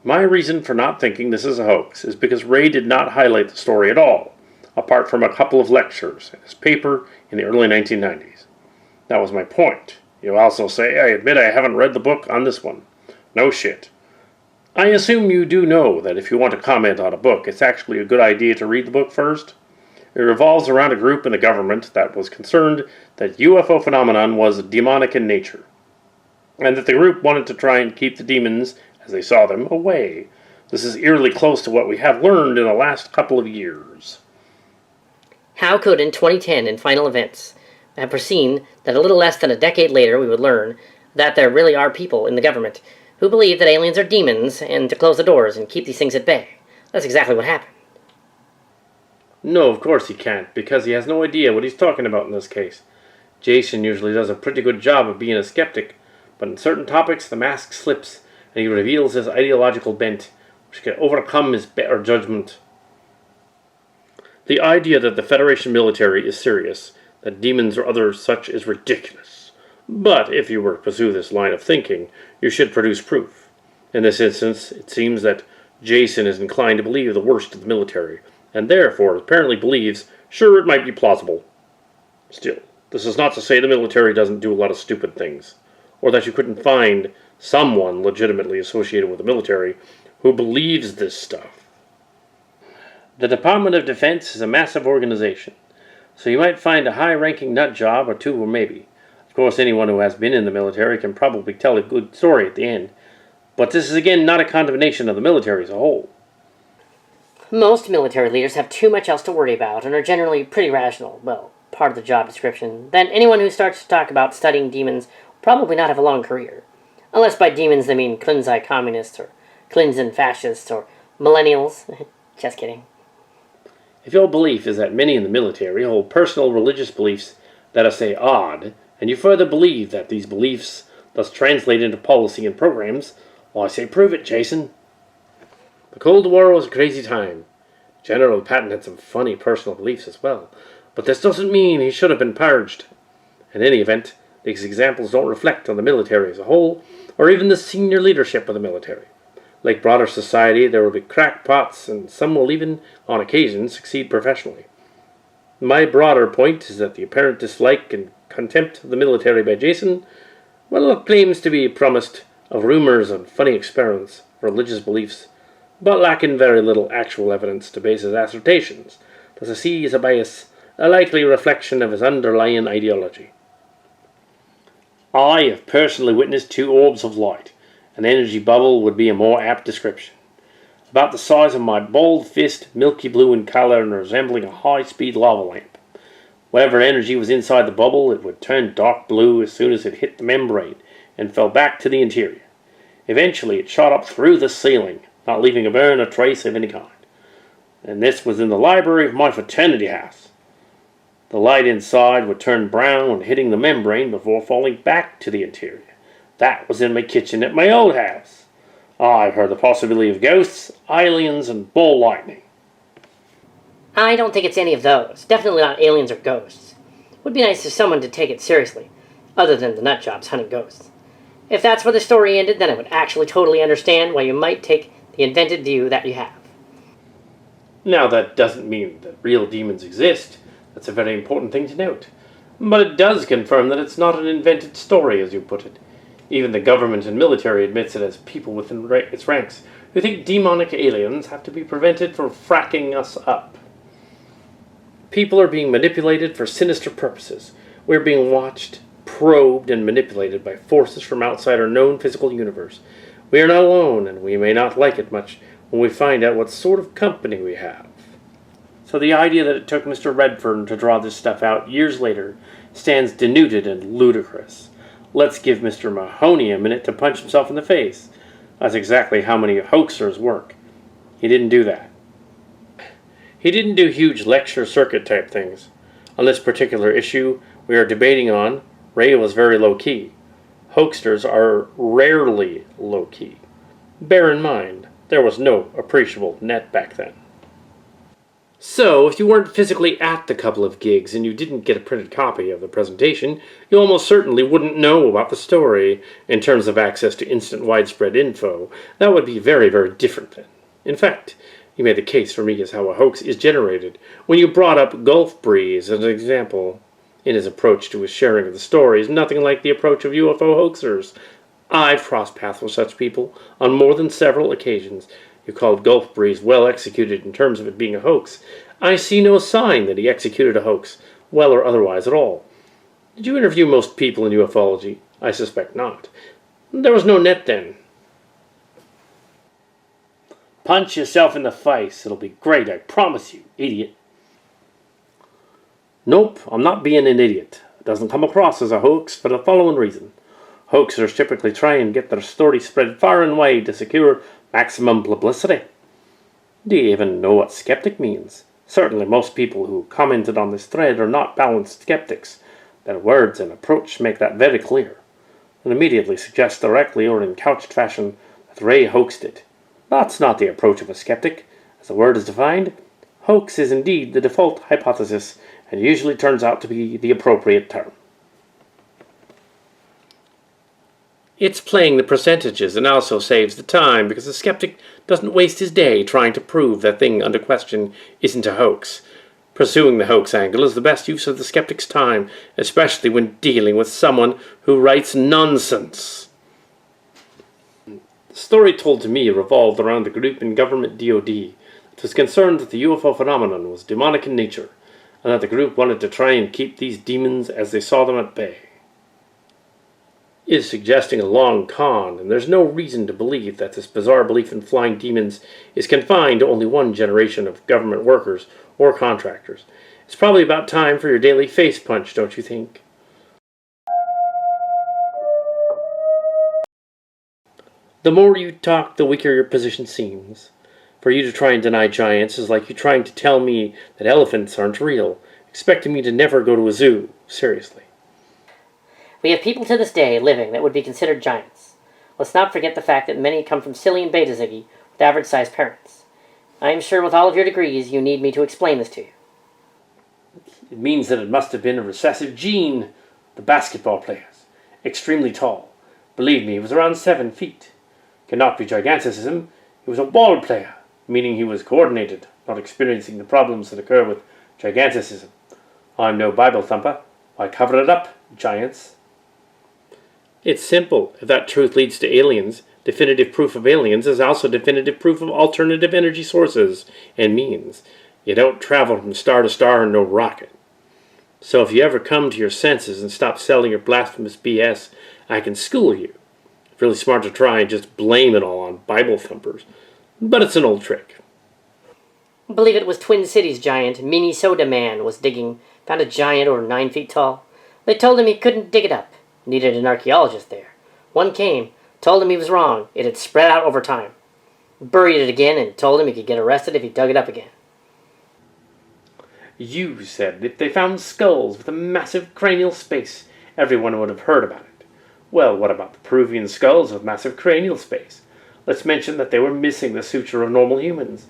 My reason for not thinking this is a hoax is because Ray did not highlight the story at all, apart from a couple of lectures in his paper in the early 1990s. That was my point. You also say, I admit I haven't read the book on this one. No shit. I assume you do know that if you want to comment on a book, it's actually a good idea to read the book first. It revolves around a group in the government that was concerned that UFO phenomenon was demonic in nature, and that the group wanted to try and keep the demons, as they saw them, away. This is eerily close to what we have learned in the last couple of years.
How could, in 2010, in Final Events, have foreseen that a little less than a decade later we would learn that there really are people in the government who believe that aliens are demons and to close the doors and keep these things at bay? That's exactly what happened.
No, of course he can't, because he has no idea what he's talking about in this case. Jason usually does a pretty good job of being a skeptic, but in certain topics the mask slips and he reveals his ideological bent, which can overcome his better judgment. The idea that the Federation military is serious, that demons or other such, is ridiculous. But if you were to pursue this line of thinking, you should produce proof. In this instance, it seems that Jason is inclined to believe the worst of the military, and therefore apparently believes, sure, it might be plausible. Still, this is not to say the military doesn't do a lot of stupid things, or that you couldn't find someone legitimately associated with the military who believes this stuff. The Department of Defense is a massive organization, so you might find a high-ranking nut job or two, or maybe. Of course, anyone who has been in the military can probably tell a good story at the end, but this is again not a condemnation of the military as a whole.
Most military leaders have too much else to worry about and are generally pretty rational, well, part of the job description. Then anyone who starts to talk about studying demons will probably not have a long career. Unless by demons they mean Klinzai communists or Klinzan fascists or millennials. Just kidding.
If your belief is that many in the military hold personal religious beliefs that are, say, odd, and you further believe that these beliefs thus translate into policy and programs, well, I say prove it, Jason. The Cold War was a crazy time. General Patton had some funny personal beliefs as well, but this doesn't mean he should have been purged. In any event, these examples don't reflect on the military as a whole, or even the senior leadership of the military. Like broader society, there will be crackpots, and some will even, on occasion, succeed professionally. My broader point is that the apparent dislike and contempt of the military by Jason, well, claims to be promised of rumors and funny experiments, religious beliefs, but lacking very little actual evidence to base his assertions, thus I see as a bias a likely reflection of his underlying ideology. I have personally witnessed two orbs of light. An energy bubble would be a more apt description. About the size of my bald fist, milky blue in color and resembling a high-speed lava lamp. Whatever energy was inside the bubble, it would turn dark blue as soon as it hit the membrane and fell back to the interior. Eventually, it shot up through the ceiling, not leaving a burn or trace of any kind. And this was in the library of my fraternity house. The light inside would turn brown when hitting the membrane before falling back to the interior. That was in my kitchen at my old house. I've heard the possibility of ghosts, aliens, and ball lightning.
I don't think it's any of those. Definitely not aliens or ghosts. Would be nice if someone did take it seriously, other than the nutjobs hunting ghosts. If that's where the story ended, then I would actually totally understand why you might take the invented view that you have.
Now, that doesn't mean that real demons exist. That's a very important thing to note. But it does confirm that it's not an invented story, as you put it. Even the government and military admits it as people within its ranks who think demonic aliens have to be prevented from fracking us up. People are being manipulated for sinister purposes. We're being watched, probed, and manipulated by forces from outside our known physical universe. We are not alone, and we may not like it much when we find out what sort of company we have. So the idea that it took Mr. Redfern to draw this stuff out years later stands denuded and ludicrous. Let's give Mr. Mahoney a minute to punch himself in the face. That's exactly how many hoaxers work. He didn't do that. He didn't do huge lecture circuit type things. On this particular issue we are debating on, Ray was very low-key. Hoaxers are rarely low-key. Bear in mind, there was no appreciable net back then. So, if you weren't physically at the couple of gigs and you didn't get a printed copy of the presentation, you almost certainly wouldn't know about the story. In terms of access to instant widespread info, that would be very, very different then. In fact, you made the case for me as how a hoax is generated when you brought up Gulf Breeze as an example. In his approach to his sharing of the story is nothing like the approach of UFO hoaxers. I've crossed paths with such people on more than several occasions. You called Gulf Breeze well executed in terms of it being a hoax. I see no sign that he executed a hoax, well or otherwise at all. Did you interview most people in ufology? I suspect not. There was no net then. Punch yourself in the face. It'll be great, I promise you, idiot. Nope, I'm not being an idiot. It doesn't come across as a hoax for the following reason. Hoaxers typically try and get their story spread far and wide to secure maximum publicity. Do you even know what skeptic means? Certainly most people who commented on this thread are not balanced skeptics. Their words and approach make that very clear, and immediately suggest directly or in couched fashion that Ray hoaxed it. That's not the approach of a skeptic. As the word is defined, hoax is indeed the default hypothesis and usually turns out to be the appropriate term. It's playing the percentages and also saves the time because the skeptic doesn't waste his day trying to prove that thing under question isn't a hoax. Pursuing the hoax angle is the best use of the skeptic's time, especially when dealing with someone who writes nonsense. The story told to me revolved around the group in government DoD that was concerned that the UFO phenomenon was demonic in nature, and that the group wanted to try and keep these demons as they saw them at bay. It is suggesting a long con, and there's no reason to believe that this bizarre belief in flying demons is confined to only one generation of government workers or contractors. It's probably about time for your daily face punch, don't you think? The more you talk, the weaker your position seems. For you to try and deny giants is like you trying to tell me that elephants aren't real, expecting me to never go to a zoo. Seriously.
We have people to this day living that would be considered giants. Let's not forget the fact that many come from Silly and Beta Ziggy with average-sized parents. I am sure with all of your degrees you need me to explain this to you.
It means that it must have been a recessive gene. The basketball players. Extremely tall. Believe me, he was around 7 feet. Cannot be giganticism. He was a ball player, meaning he was coordinated, not experiencing the problems that occur with giganticism. I'm no Bible thumper. Why cover it up, giants? It's simple. If that truth leads to aliens, definitive proof of aliens is also definitive proof of alternative energy sources and means. You don't travel from star to star in no rocket. So if you ever come to your senses and stop selling your blasphemous BS, I can school you. It's really smart to try and just blame it all on Bible thumpers. But it's an old trick.
I believe it was Twin Cities giant Minnesota Man was digging, found a giant over 9 feet tall. They told him he couldn't dig it up. Needed an archaeologist there. One came, told him he was wrong. It had spread out over time. Buried it again and told him he could get arrested if he dug it up again.
You said if they found skulls with a massive cranial space, everyone would have heard about it. Well, what about the Peruvian skulls with massive cranial space? Let's mention that they were missing the suture of normal humans.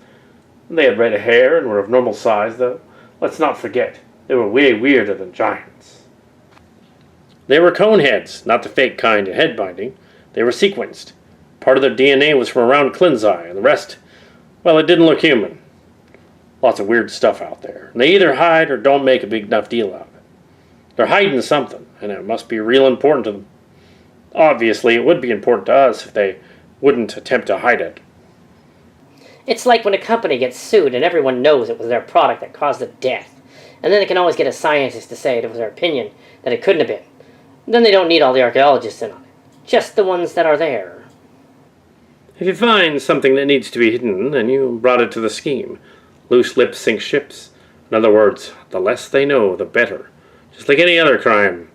They had red hair and were of normal size, though. Let's not forget, they were way weirder than giants. They were cone heads, not the fake kind of head binding. They were sequenced. Part of their DNA was from around Clinzai, and the rest, well, it didn't look human. Lots of weird stuff out there. And they either hide or don't make a big enough deal out of it. They're hiding something, and it must be real important to them. Obviously, it would be important to us if they wouldn't attempt to hide it.
It's like when a company gets sued and everyone knows it was their product that caused the death. And then they can always get a scientist to say it was their opinion that it couldn't have been. Then they don't need all the archaeologists in on it. Just the ones that are there.
If you find something that needs to be hidden, then you brought it to the scheme. Loose lips sink ships. In other words, the less they know, the better. Just like any other crime.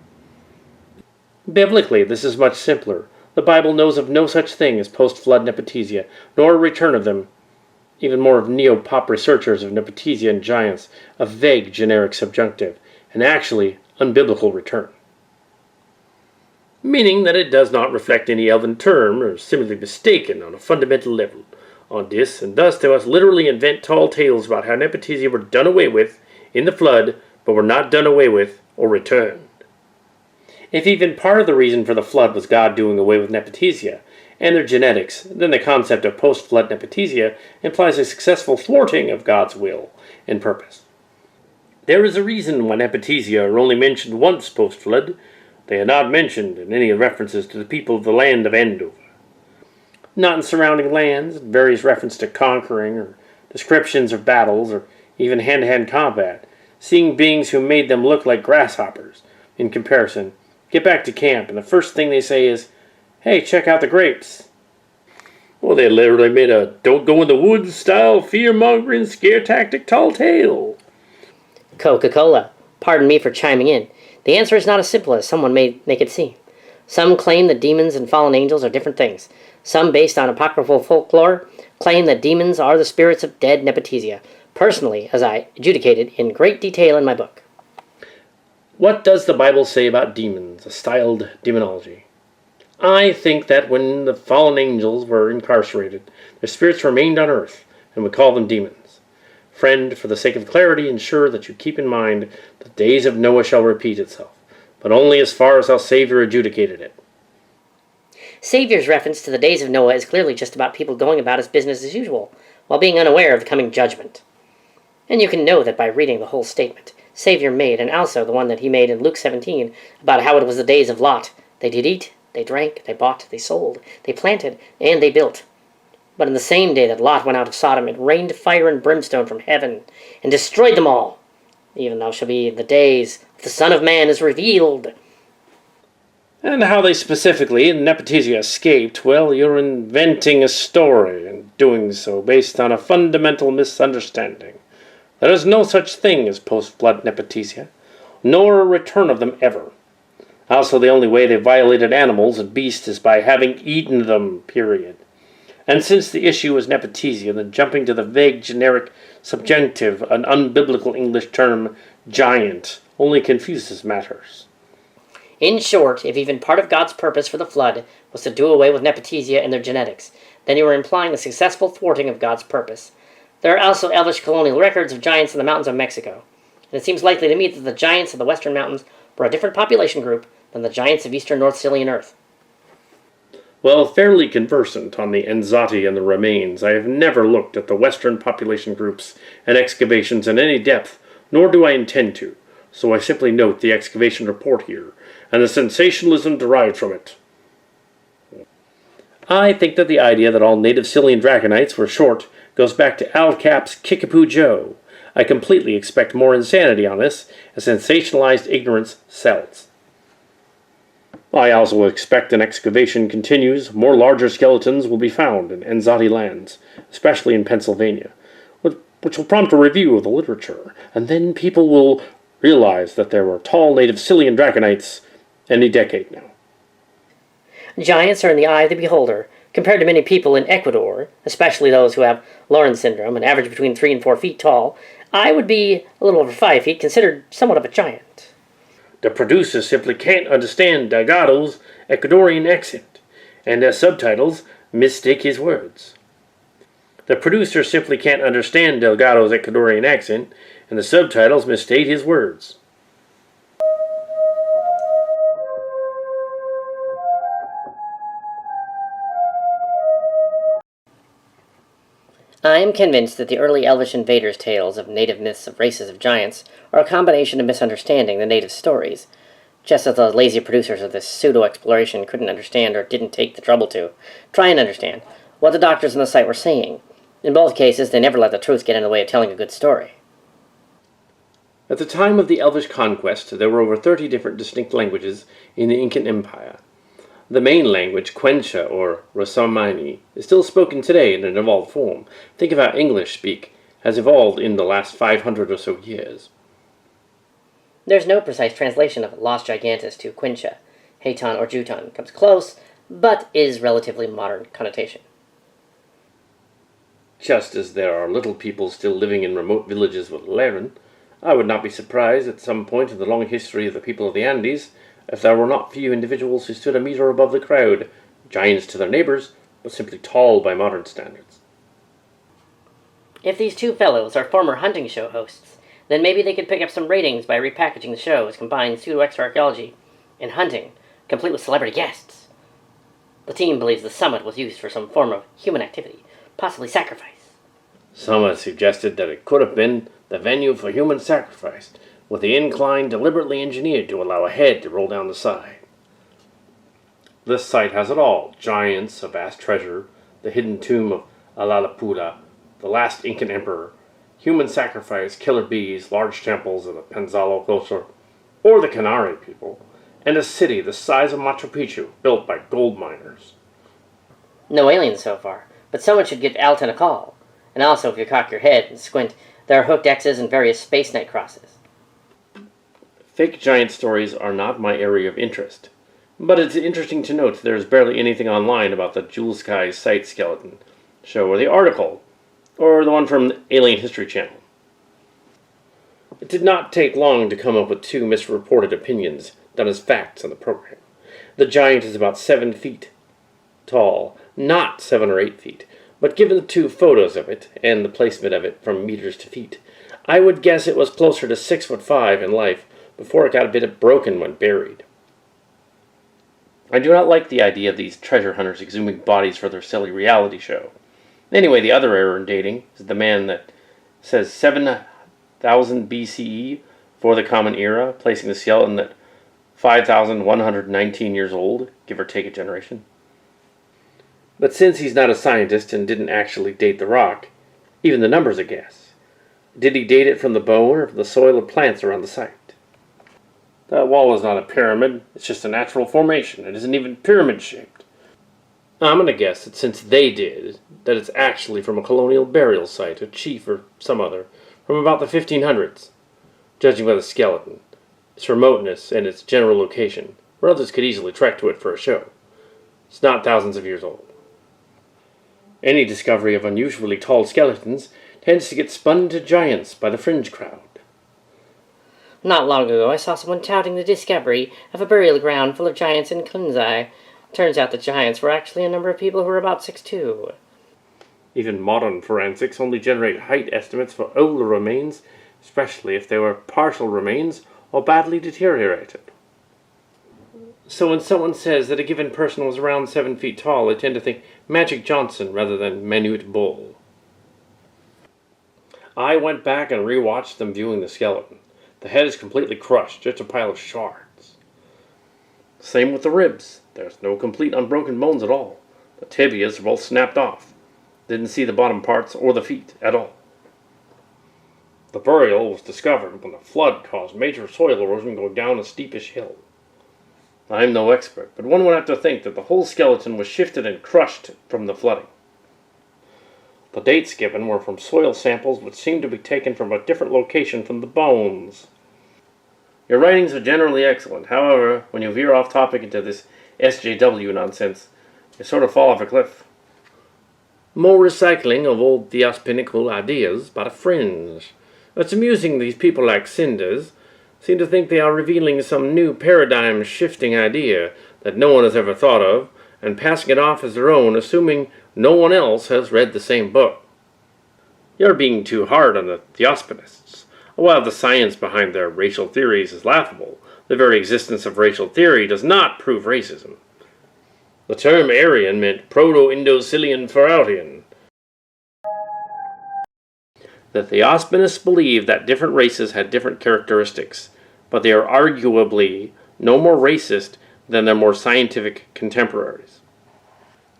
Biblically, this is much simpler. The Bible knows of no such thing as post-flood nepothesia, nor a return of them. Even more of neo-pop researchers of nepothesia and giants, a vague generic subjunctive, and actually unbiblical return. Meaning that it does not reflect any elven term or similarly mistaken on a fundamental level. on this, and thus they must literally invent tall tales about how Nepotisea were done away with in the flood, but were not done away with or returned. If even part of the reason for the flood was God doing away with Nepotisea and their genetics, then the concept of post-flood Nepotisea implies a successful thwarting of God's will and purpose. There is a reason why Nepotisea are only mentioned once post-flood. They are not mentioned in any references to the people of the land of Andover. Not in surrounding lands, various references to conquering, or descriptions of battles, or even hand-to-hand combat, seeing beings who made them look like grasshoppers. In comparison, get back to camp, and the first thing they say is, "Hey, check out the grapes." Well, they literally made a don't go in the woods style fear-mongering scare tactic tall tale.
Coca-Cola. Pardon me for chiming in. The answer is not as simple as someone may make it seem. Some claim that demons and fallen angels are different things. Some, based on apocryphal folklore, claim that demons are the spirits of dead Nepotisea, personally, as I adjudicated in great detail in my book.
What does the Bible say about demons, a styled demonology? I think that when the fallen angels were incarcerated, their spirits remained on earth, and we call them demons. Friend, for the sake of clarity, ensure that you keep in mind the days of Noah shall repeat itself, but only as far as our Savior adjudicated it.
Savior's reference to the days of Noah is clearly just about people going about his business as usual, while being unaware of the coming judgment. And you can know that by reading the whole statement Savior made, and also the one that he made in Luke 17, about how it was the days of Lot. They did eat, they drank, they bought, they sold, they planted, and they built. But in the same day that Lot went out of Sodom, it rained fire and brimstone from heaven, and destroyed them all. Even thou shall be the days the Son of Man is revealed.
And how they specifically in Nepotisea escaped, well, you're inventing a story, and doing so based on a fundamental misunderstanding. There is no such thing as post-flood Nepotisea, nor a return of them ever. Also, the only way they violated animals and beasts is by having eaten them, period. And since the issue is Nepotisea, then jumping to the vague, generic, subjunctive, and unbiblical English term, giant, only confuses matters.
In short, if even part of God's purpose for the flood was to do away with Nepotisea and their genetics, then you are implying a successful thwarting of God's purpose. There are also Elvish colonial records of giants in the mountains of Mexico, and it seems likely to me that the giants of the western mountains were a different population group than the giants of eastern North Sicilian Earth.
Well, fairly conversant on the Enzati and the remains, I have never looked at the western population groups and excavations in any depth, nor do I intend to, so I simply note the excavation report here, and the sensationalism derived from it. I think that the idea that all native Sicilian Draconites were short goes back to Al Cap's Kickapoo Joe. I completely expect more insanity on this, as sensationalized ignorance sells. I also expect an excavation continues, more larger skeletons will be found in Enzati lands, especially in Pennsylvania, which will prompt a review of the literature, and then people will realize that there were tall native Sicilian Draconites any decade now.
Giants are in the eye of the beholder. Compared to many people in Ecuador, especially those who have Lorentz syndrome and average between 3 and 4 feet tall, I would be a little over 5 feet, considered somewhat of a giant.
The producers simply can't understand Delgado's Ecuadorian accent, and their subtitles mistake his words. The producers simply can't understand Delgado's Ecuadorian accent, and the subtitles mistake his words.
I am convinced that the early Elvish invaders' tales of native myths of races of giants are a combination of misunderstanding the native stories, just as the lazy producers of this pseudo-exploration couldn't understand or didn't take the trouble to try and understand what the doctors on the site were saying. In both cases, they never let the truth get in the way of telling a good story.
At the time of the Elvish conquest, there were over 30 different distinct languages in the Incan Empire. The main language, Quechua or Rosamani, is still spoken today in an evolved form. Think of how English speak has evolved in the last 500 or so years.
There's no precise translation of Los Gigantes to Quechua, Haton, or Juton. Comes close, but is relatively modern connotation.
Just as there are little people still living in remote villages with Laren, I would not be surprised at some point in the long history of the people of the Andes if there were not few individuals who stood a meter above the crowd, giants to their neighbors, but simply tall by modern standards.
If these two fellows are former hunting show hosts, then maybe they could pick up some ratings by repackaging the show as combined pseudo-extra-archaeology and hunting, complete with celebrity guests. The team believes the summit was used for some form of human activity, possibly sacrifice.
Some have suggested that it could have been the venue for human sacrifice, with the incline deliberately engineered to allow a head to roll down the side. This site has it all: giants, a vast treasure, the hidden tomb of Alalapula, the last Incan emperor, human sacrifice, killer bees, large temples of the Penzalo culture, or the Canary people, and a city the size of Machu Picchu, built by gold miners.
No aliens so far, but someone should give Alton a call. And also, if you cock your head and squint, there are hooked X's and various space night crosses.
Fake giant stories are not my area of interest, but it's interesting to note there is barely anything online about the Jewel Sky site skeleton show or the article, or the one from the Alien History Channel. It did not take long to come up with two misreported opinions done as facts on the program. The giant is about 7 feet tall, not 7 or 8 feet, but given the two photos of it and the placement of it from meters to feet, I would guess it was closer to 6'5" in life before it got a bit broken when buried. I do not like the idea of these treasure hunters exhuming bodies for their silly reality show. Anyway, the other error in dating is the man that says 7,000 BCE for the Common Era, placing the skeleton at 5,119 years old, give or take a generation. But since he's not a scientist and didn't actually date the rock, even the number's a guess. Did he date it from the bone or from the soil or plants around the site? That wall is not a pyramid, it's just a natural formation. It isn't even pyramid-shaped. I'm going to guess that since they did, that it's actually from a colonial burial site, a chief or some other, from about the 1500s, judging by the skeleton, its remoteness, and its general location, where others could easily trek to it for a show. It's not thousands of years old. Any discovery of unusually tall skeletons tends to get spun into giants by the fringe crowd.
Not long ago, I saw someone touting the discovery of a burial ground full of giants in Kunzai. Turns out the giants were actually a number of people who were about 6'2".
Even modern forensics only generate height estimates for older remains, especially if they were partial remains or badly deteriorated. So when someone says that a given person was around 7 feet tall, I tend to think Magic Johnson rather than Manute Bull. I went back and rewatched them viewing the skeleton. The head is completely crushed, just a pile of shards. Same with the ribs. There's no complete unbroken bones at all. The tibias are both snapped off. Didn't see the bottom parts or the feet at all. The burial was discovered when a flood caused major soil erosion going down a steepish hill. I'm no expert, but one would have to think that the whole skeleton was shifted and crushed from the flooding. The dates given were from soil samples which seemed to be taken from a different location from the bones. Your writings are generally excellent. However, when you veer off topic into this SJW nonsense, you sort of fall off a cliff. More recycling of old theospinical ideas, but a fringe. It's amusing these people like Cinders seem to think they are revealing some new paradigm-shifting idea that no one has ever thought of, and passing it off as their own, assuming no one else has read the same book. You're being too hard on the theospinists. While the science behind their racial theories is laughable, the very existence of racial theory does not prove racism. The term Aryan meant Proto-Indo-Silian Farautian. The theospinists believe that different races had different characteristics, but they are arguably no more racist than their more scientific contemporaries.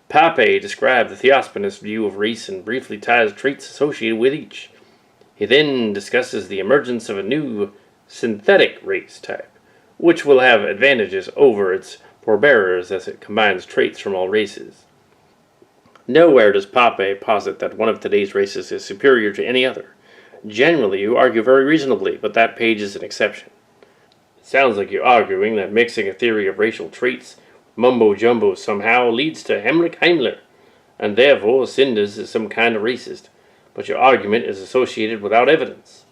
Pape described the theospinist view of race and briefly ties traits associated with each. He then discusses the emergence of a new synthetic race type, which will have advantages over its forebearers as it combines traits from all races. Nowhere does Pape posit that one of today's races is superior to any other. Generally, you argue very reasonably, but that page is an exception. It sounds like you're arguing that mixing a theory of racial traits mumbo-jumbo somehow leads to Heinrich Himmler, and therefore Cinders is some kind of racist, but your argument is associated without evidence.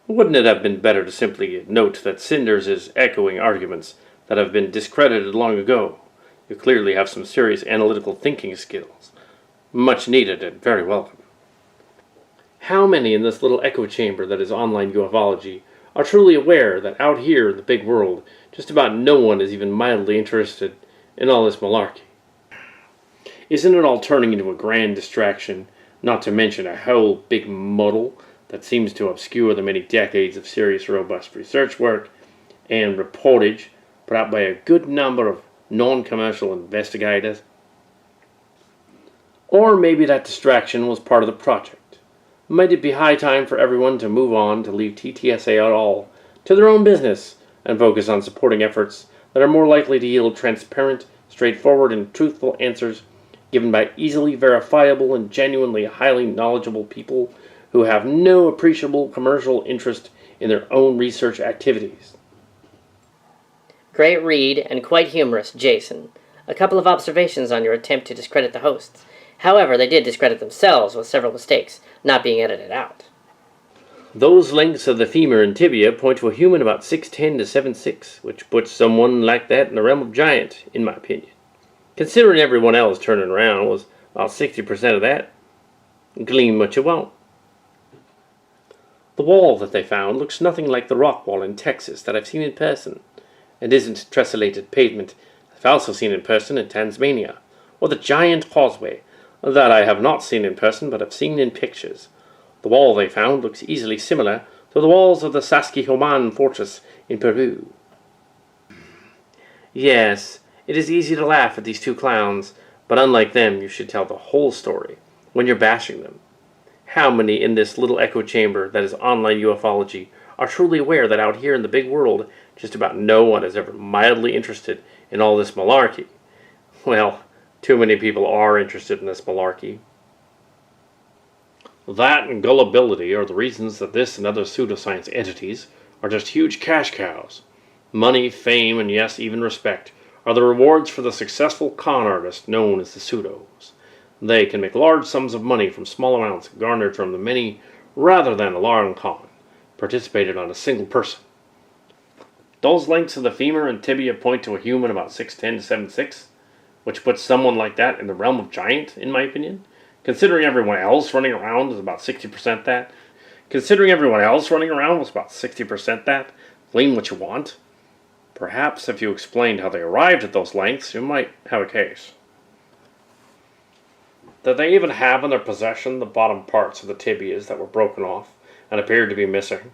Wouldn't it have been better to simply note that Cinders is echoing arguments that have been discredited long ago? You clearly have some serious analytical thinking skills. Much needed and very welcome. How many in this little echo chamber that is online ufology are truly aware that out here in the big world, just about no one is even mildly interested in all this malarkey? Isn't it all turning into a grand distraction, not to mention a whole big muddle that seems to obscure the many decades of serious, robust research work and reportage put out by a good number of non-commercial investigators? Or maybe that distraction was part of the project. Might it be high time for everyone to move on to leave TTSA at all to their own business and focus on supporting efforts that are more likely to yield transparent, straightforward, and truthful answers given by easily verifiable and genuinely highly knowledgeable people who have no appreciable commercial interest in their own research activities?
Great read and quite humorous, Jason. A couple of observations on your attempt to discredit the hosts. However, they did discredit themselves with several mistakes not being edited out.
Those lengths of the femur and tibia point to a human about 6'10 to 7'6, which puts someone like that in the realm of giant, in my opinion. Considering everyone else turning around was about 60% of that, glean what you want. The wall that they found looks nothing like the rock wall in Texas that I've seen in person, and isn't tessellated pavement I've also seen in person in Tasmania, or the giant causeway that I have not seen in person but have seen in pictures. The wall they found looks easily similar to the walls of the Sacsayhuaman fortress in Peru. Yes, it is easy to laugh at these two clowns, but unlike them, you should tell the whole story when you're bashing them. How many in this little echo chamber that is online ufology are truly aware that out here in the big world, just about no one is ever mildly interested in all this malarkey? Well, too many people are interested in this malarkey. That and gullibility are the reasons that this and other pseudoscience entities are just huge cash cows. Money, fame, and yes, even respect are the rewards for the successful con artist known as the pseudos. They can make large sums of money from small amounts garnered from the many rather than a long con participated on a single person. Those lengths of the femur and tibia point to a human about 6'10 to 7'6, which puts someone like that in the realm of giant, in my opinion. Considering everyone else running around is about 60% that. Glean what you want. Perhaps if you explained how they arrived at those lengths, you might have a case. That they even have in their possession the bottom parts of the tibias that were broken off and appeared to be missing.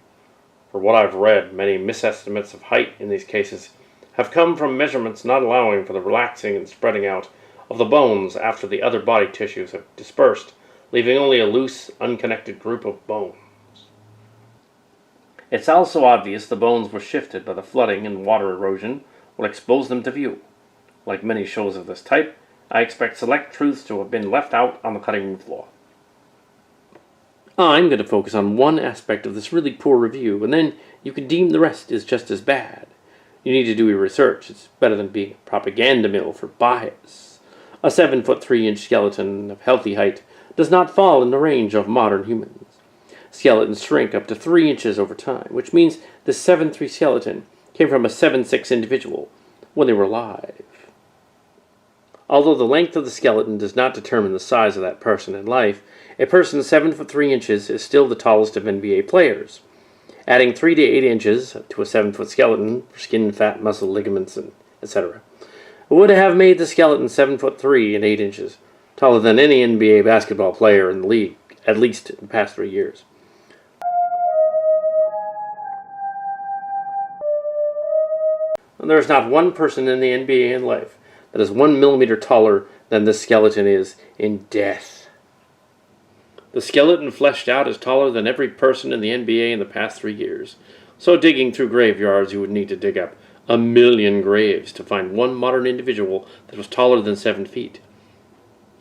For what I've read, many misestimates of height in these cases have come from measurements not allowing for the relaxing and spreading out of the bones after the other body tissues have dispersed, leaving only a loose, unconnected group of bones. It's also obvious the bones were shifted by the flooding and water erosion will expose them to view. Like many shows of this type, I expect select truths to have been left out on the cutting room floor. I'm going to focus on one aspect of this really poor review, and then you can deem the rest is just as bad. You need to do your research. It's better than being a propaganda mill for bias. A 7'3" skeleton of healthy height does not fall in the range of modern humans. Skeletons shrink up to 3 inches over time, which means the 7'3" skeleton came from a 7'6" individual when they were alive. Although the length of the skeleton does not determine the size of that person in life, a person 7'3" is still the tallest of NBA players. Adding 3 to 8 inches to a 7-foot skeleton for skin, fat, muscle, ligaments, and etc. would have made the skeleton 7'3" and 8 inches, taller than any NBA basketball player in the league, at least in the past 3 years. And there is not one person in the NBA in life that is 1 millimeter taller than this skeleton is in death. The skeleton fleshed out is taller than every person in the NBA in the past 3 years. So digging through graveyards, you would need to dig up 1 million graves to find one modern individual that was taller than 7 feet.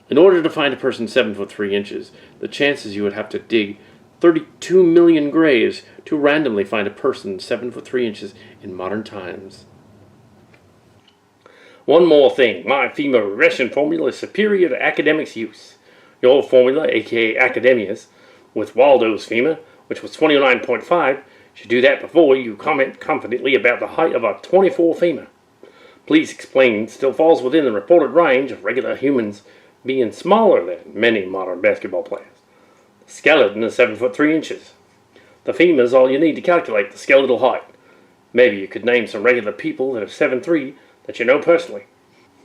In order to find a person 7'3", the chances you would have to dig 32 million graves to randomly find a person 7'3" in modern times. One more thing, my femur regression formula is superior to academics' use. Your formula, aka academia's, with Waldo's femur, which was 29.5, should do that before you comment confidently about the height of a 24 femur. Please explain still falls within the reported range of regular humans being smaller than many modern basketball players. Skeleton is 7 foot 3 inches. The femur is all you need to calculate the skeletal height. Maybe you could name some regular people that are 7'3" that you know personally.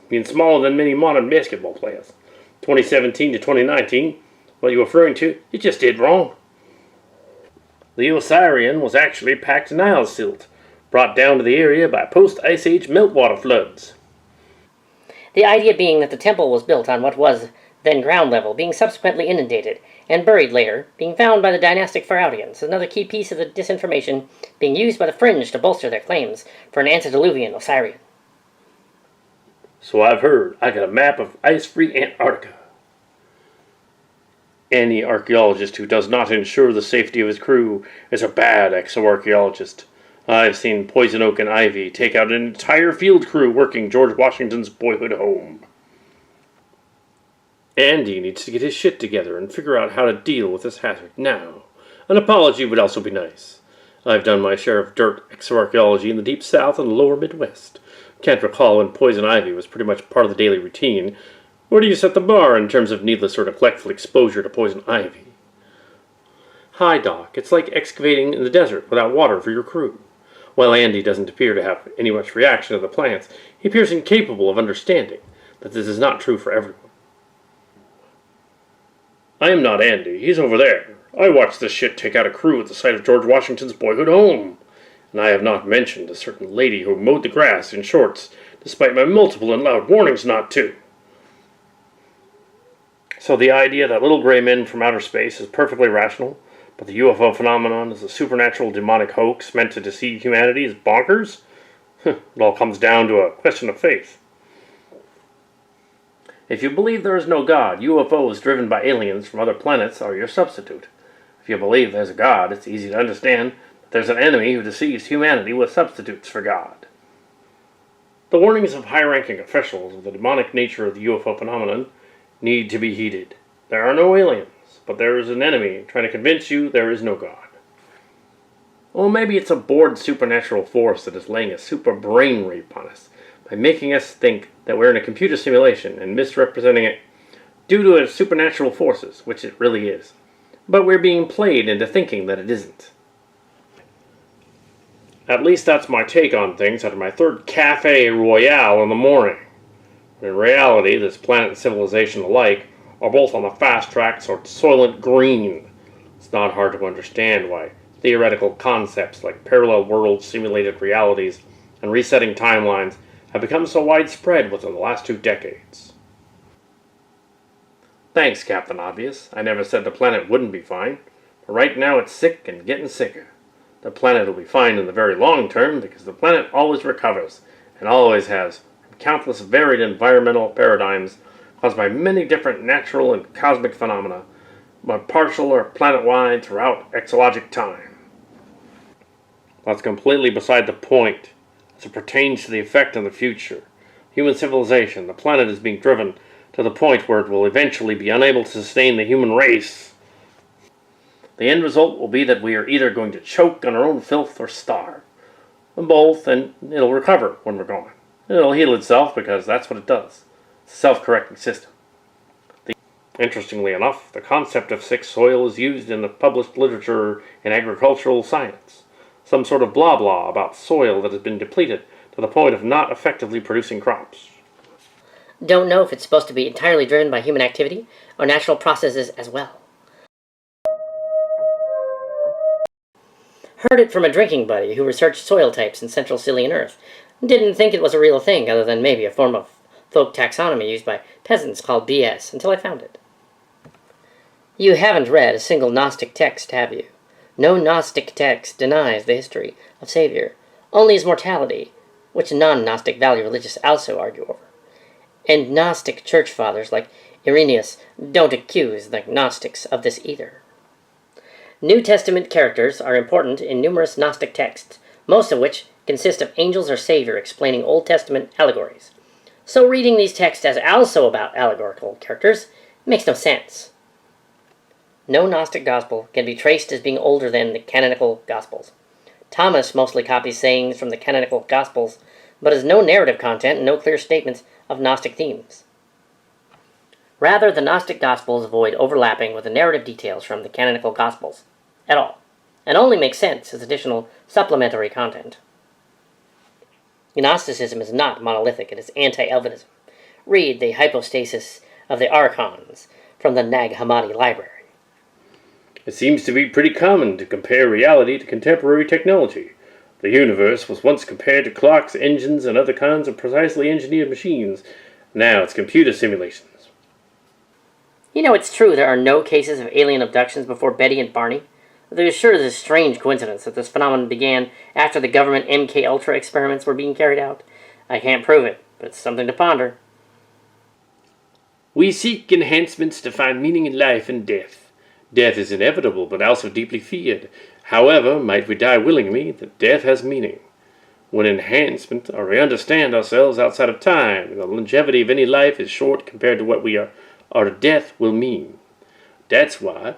Being smaller than many modern basketball players. 2017 to 2019, what you're referring to, you just did wrong. The Osirian was actually packed in Nile silt, brought down to the area by post-Ice Age meltwater floods.
The idea being that the temple was built on what was then ground level, being subsequently inundated, and buried later, being found by the dynastic Pharaonians, is another key piece of the disinformation being used by the fringe to bolster their claims for an antediluvian Osirian.
So I've heard. I got a map of ice-free Antarctica. Any archaeologist who does not ensure the safety of his crew is a bad exoarchaeologist. I've seen poison oak and ivy take out an entire field crew working George Washington's boyhood home. Andy needs to get his shit together and figure out how to deal with this hazard now. An apology would also be nice. I've done my share of dirt exoarchaeology in the deep south and the lower Midwest. Can't recall when poison ivy was pretty much part of the daily routine. Where do you set the bar in terms of needless or neglectful exposure to poison ivy? Hi, Doc. It's like excavating in the desert without water for your crew. While Andy doesn't appear to have any much reaction to the plants, he appears incapable of understanding that this is not true for everyone. I am not Andy. He's over there. I watched this shit take out a crew at the site of George Washington's boyhood home. And I have not mentioned a certain lady who mowed the grass in shorts, despite my multiple and loud warnings not to. So the idea that little gray men from outer space is perfectly rational, but the UFO phenomenon is a supernatural demonic hoax meant to deceive humanity is bonkers? It all comes down to a question of faith. If you believe there is no God, UFOs driven by aliens from other planets are your substitute. If you believe there's a God, it's easy to understand that there's an enemy who deceives humanity with substitutes for God. The warnings of high-ranking officials of the demonic nature of the UFO phenomenon need to be heeded. There are no aliens, but there is an enemy trying to convince you there is no God. Or maybe it's a bored supernatural force that is laying a super brain rape on us by making us think that we're in a computer simulation and misrepresenting it due to its supernatural forces, which it really is. But we're being played into thinking that it isn't. At least that's my take on things after my third Cafe Royale in the morning. In reality, this planet and civilization alike are both on the fast track towards Soylent Green. It's not hard to understand why theoretical concepts like parallel worlds, simulated realities, and resetting timelines have become so widespread within the last 2 decades. Thanks, Captain Obvious. I never said the planet wouldn't be fine, but right now it's sick and getting sicker. The planet will be fine in the very long term because the planet always recovers, and always has, from countless varied environmental paradigms caused by many different natural and cosmic phenomena, but partial or planet-wide throughout exologic time. That's completely beside the point, as it pertains to the effect on the future. Human civilization, the planet is being driven to the point where it will eventually be unable to sustain the human race. The end result will be that we are either going to choke on our own filth or starve. Both, and it'll recover when we're gone. It'll heal itself because that's what it does. It's a self-correcting system. Interestingly enough, the concept of sick soil is used in the published literature in agricultural science. Some sort of blah-blah about soil that has been depleted to the point of not effectively producing crops.
Don't know if it's supposed to be entirely driven by human activity or natural processes as well. Heard it from a drinking buddy who researched soil types in Central Sicilian Earth. Didn't think it was a real thing other than maybe a form of folk taxonomy used by peasants called BS until I found it. You haven't read a single Gnostic text, have you? No Gnostic text denies the history of Savior, only his mortality, which non-Gnostic value religious also argue over. And Gnostic church fathers like Irenaeus don't accuse the Gnostics of this either. New Testament characters are important in numerous Gnostic texts, most of which consist of angels or Savior explaining Old Testament allegories. So reading these texts as also about allegorical characters makes no sense. No Gnostic gospel can be traced as being older than the canonical Gospels. Thomas mostly copies sayings from the canonical Gospels, but has no narrative content and no clear statements of Gnostic themes. Rather, the Gnostic Gospels avoid overlapping with the narrative details from the canonical Gospels at all, and only make sense as additional supplementary content. Gnosticism is not monolithic, it is anti-Elvinism. Read the Hypostasis of the Archons from the Nag Hammadi Library.
It seems to be pretty common to compare reality to contemporary technology. The universe was once compared to clocks, engines, and other kinds of precisely engineered machines. Now it's computer simulations.
You know, it's true there are no cases of alien abductions before Betty and Barney. There's sure this strange coincidence that this phenomenon began after the government MK Ultra experiments were being carried out. I can't prove it, but it's something to ponder.
We seek enhancements to find meaning in life and death. Death is inevitable, but also deeply feared. However, might we die willingly, that death has meaning. When enhancement, or we understand ourselves outside of time, the longevity of any life is short compared to what we are, our death will mean. That's why,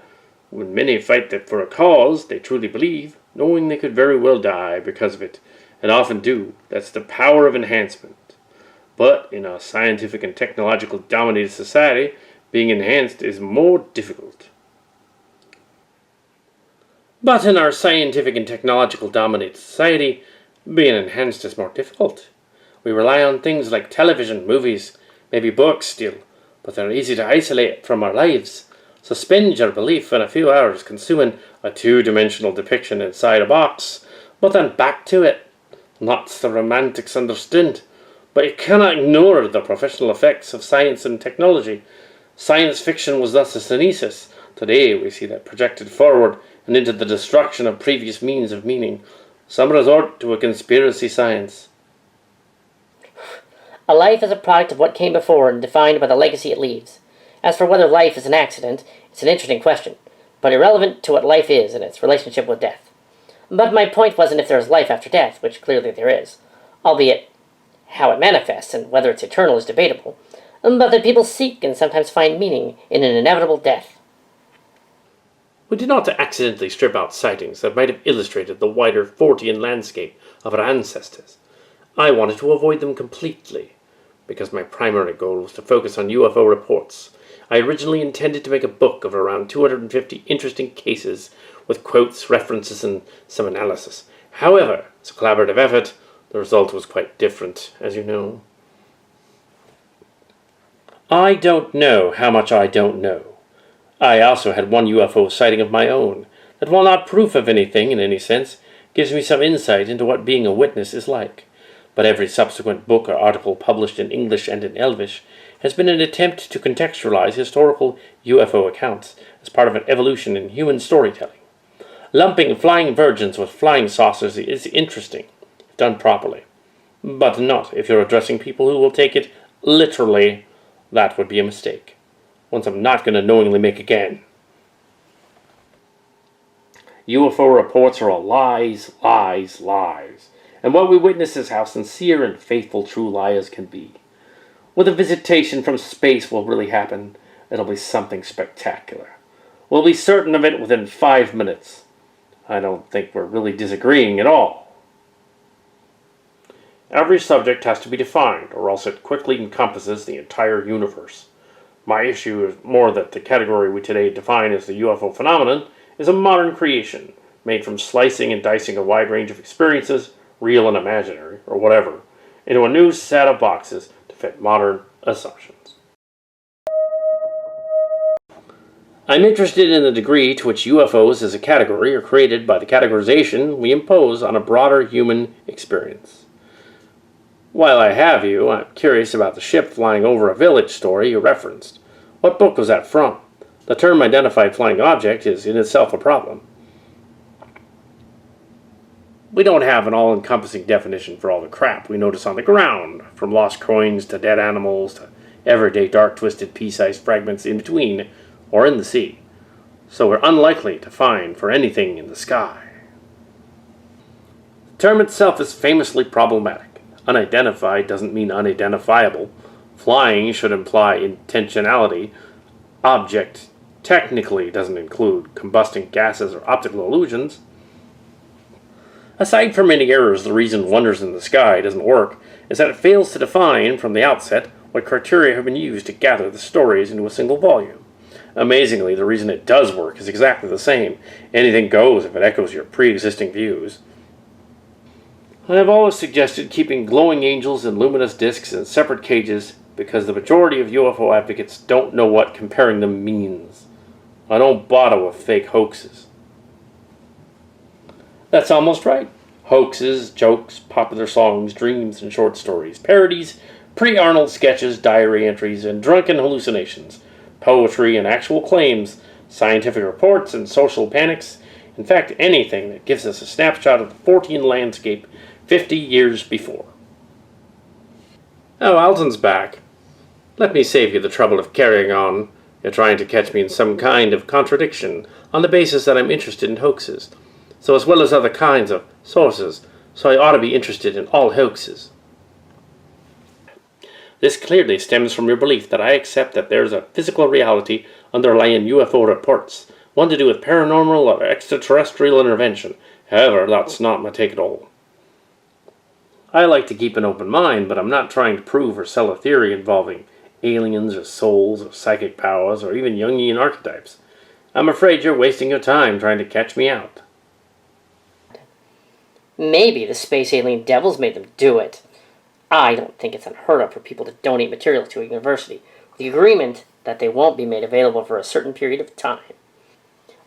when many fight for a cause they truly believe, knowing they could very well die because of it, and often do, that's the power of enhancement. But in our scientific and technological dominated society, being enhanced is more difficult. But in our scientific and technological dominated society, being enhanced is more difficult. We rely on things like television, movies, maybe books still, but they're easy to isolate from our lives. Suspend your belief in a few hours consuming a two-dimensional depiction inside a box, but then back to it. Not the romantics understand, but you cannot ignore the professional effects of science and technology. Science fiction was thus a synesis. Today we see that projected forward and into the destruction of previous means of meaning. Some resort to a conspiracy science.
A life is a product of what came before and defined by the legacy it leaves. As for whether life is an accident, it's an interesting question, but irrelevant to what life is and its relationship with death. But my point wasn't if there is life after death, which clearly there is, albeit how it manifests and whether it's eternal is debatable, but that people seek and sometimes find meaning in an inevitable death.
We did not accidentally strip out sightings that might have illustrated the wider Fortean landscape of our ancestors. I wanted to avoid them completely, because my primary goal was to focus on UFO reports. I originally intended to make a book of around 250 interesting cases with quotes, references, and some analysis. However, as a collaborative effort, the result was quite different, as you know. I don't know how much I don't know. I also had one UFO sighting of my own, that while not proof of anything in any sense, gives me some insight into what being a witness is like. But every subsequent book or article published in English and in Elvish has been an attempt to contextualize historical UFO accounts as part of an evolution in human storytelling. Lumping flying virgins with flying saucers is interesting, if done properly, but not if you're addressing people who will take it literally. That would be a mistake. One I'm not going to knowingly make again. UFO reports are all lies, lies, lies. And what we witness is how sincere and faithful true liars can be. When a visitation from space will really happen, it'll be something spectacular. We'll be certain of it within 5 minutes. I don't think we're really disagreeing at all. Every subject has to be defined, or else it quickly encompasses the entire universe. My issue is more that the category we today define as the UFO phenomenon is a modern creation, made from slicing and dicing a wide range of experiences, real and imaginary, or whatever, into a new set of boxes to fit modern assumptions. I'm interested in the degree to which UFOs as a category are created by the categorization we impose on a broader human experience. While I have you, I'm curious about the ship flying over a village story you referenced. What book was that from? The term identified flying object is in itself a problem. We don't have an all-encompassing definition for all the crap we notice on the ground, from lost coins to dead animals to everyday dark twisted pea-sized fragments in between or in the sea. So we're unlikely to find for anything in the sky. The term itself is famously problematic. Unidentified doesn't mean unidentifiable. Flying should imply intentionality. Object technically doesn't include combusting gases or optical illusions. Aside from many errors, the reason Wonders in the Sky doesn't work is that it fails to define from the outset what criteria have been used to gather the stories into a single volume. Amazingly, the reason it does work is exactly the same. Anything goes if it echoes your pre-existing views. I have always suggested keeping glowing angels and luminous discs in separate cages because the majority of UFO advocates don't know what comparing them means. I don't bother with fake hoaxes. That's almost right. Hoaxes, jokes, popular songs, dreams, and short stories, parodies, pre-Arnold sketches, diary entries, and drunken hallucinations, poetry and actual claims, scientific reports and social panics, in fact anything that gives us a snapshot of the 14 landscape 50 years before. Oh, Alton's back. Let me save you the trouble of carrying on. You're trying to catch me in some kind of contradiction on the basis that I'm interested in hoaxes, so as well as other kinds of sources, so I ought to be interested in all hoaxes. This clearly stems from your belief that I accept that there's a physical reality underlying UFO reports, one to do with paranormal or extraterrestrial intervention. However, that's not my take at all. I like to keep an open mind, but I'm not trying to prove or sell a theory involving aliens or souls or psychic powers or even Jungian archetypes. I'm afraid you're wasting your time trying to catch me out.
Maybe the space alien devils made them do it. I don't think it's unheard of for people to donate material to a university, with the agreement that they won't be made available for a certain period of time.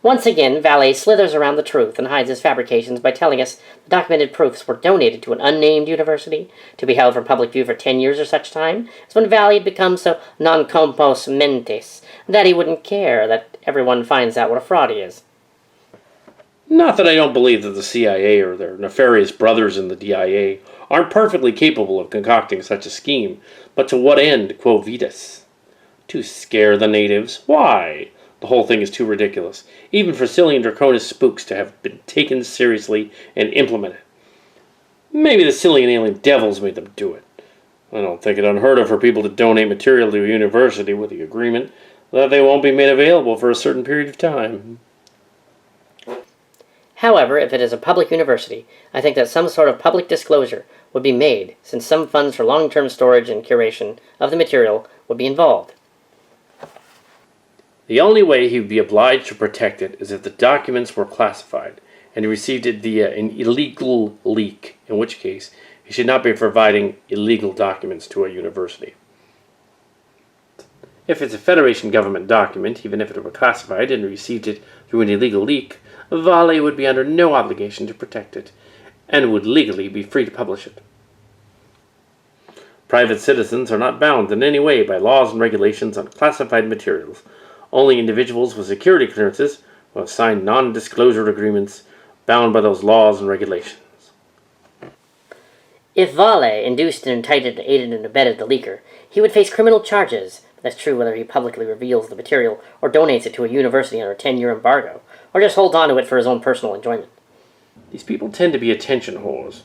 Once again, Valet slithers around the truth and hides his fabrications by telling us the documented proofs were donated to an unnamed university, to be held for public view for 10 years or such time, as when Valet had become so non compos mentis that he wouldn't care that everyone finds out what a fraud he is.
Not that I don't believe that the CIA or their nefarious brothers in the DIA aren't perfectly capable of concocting such a scheme, but to what end, quo vidis? To scare the natives? Why? The whole thing is too ridiculous, even for silly and draconian spooks to have been taken seriously and implemented. Maybe the silly and alien devils made them do it. I don't think it unheard of for people to donate material to a university with the agreement that they won't be made available for a certain period of time.
However, if it is a public university, I think that some sort of public disclosure would be made, since some funds for long-term storage and curation of the material would be involved.
The only way he would be obliged to protect it is if the documents were classified, and he received it via an illegal leak, in which case he should not be providing illegal documents to a university. If it's a Federation government document, even if it were classified and received it through an illegal leak, Vale would be under no obligation to protect it, and would legally be free to publish it. Private citizens are not bound in any way by laws and regulations on classified materials. Only individuals with security clearances will have signed non-disclosure agreements bound by those laws and regulations.
If Vale induced and incited, aided and abetted the leaker, he would face criminal charges. That's true whether he publicly reveals the material or donates it to a university under a 10-year embargo, or just holds on to it for his own personal enjoyment.
These people tend to be attention whores.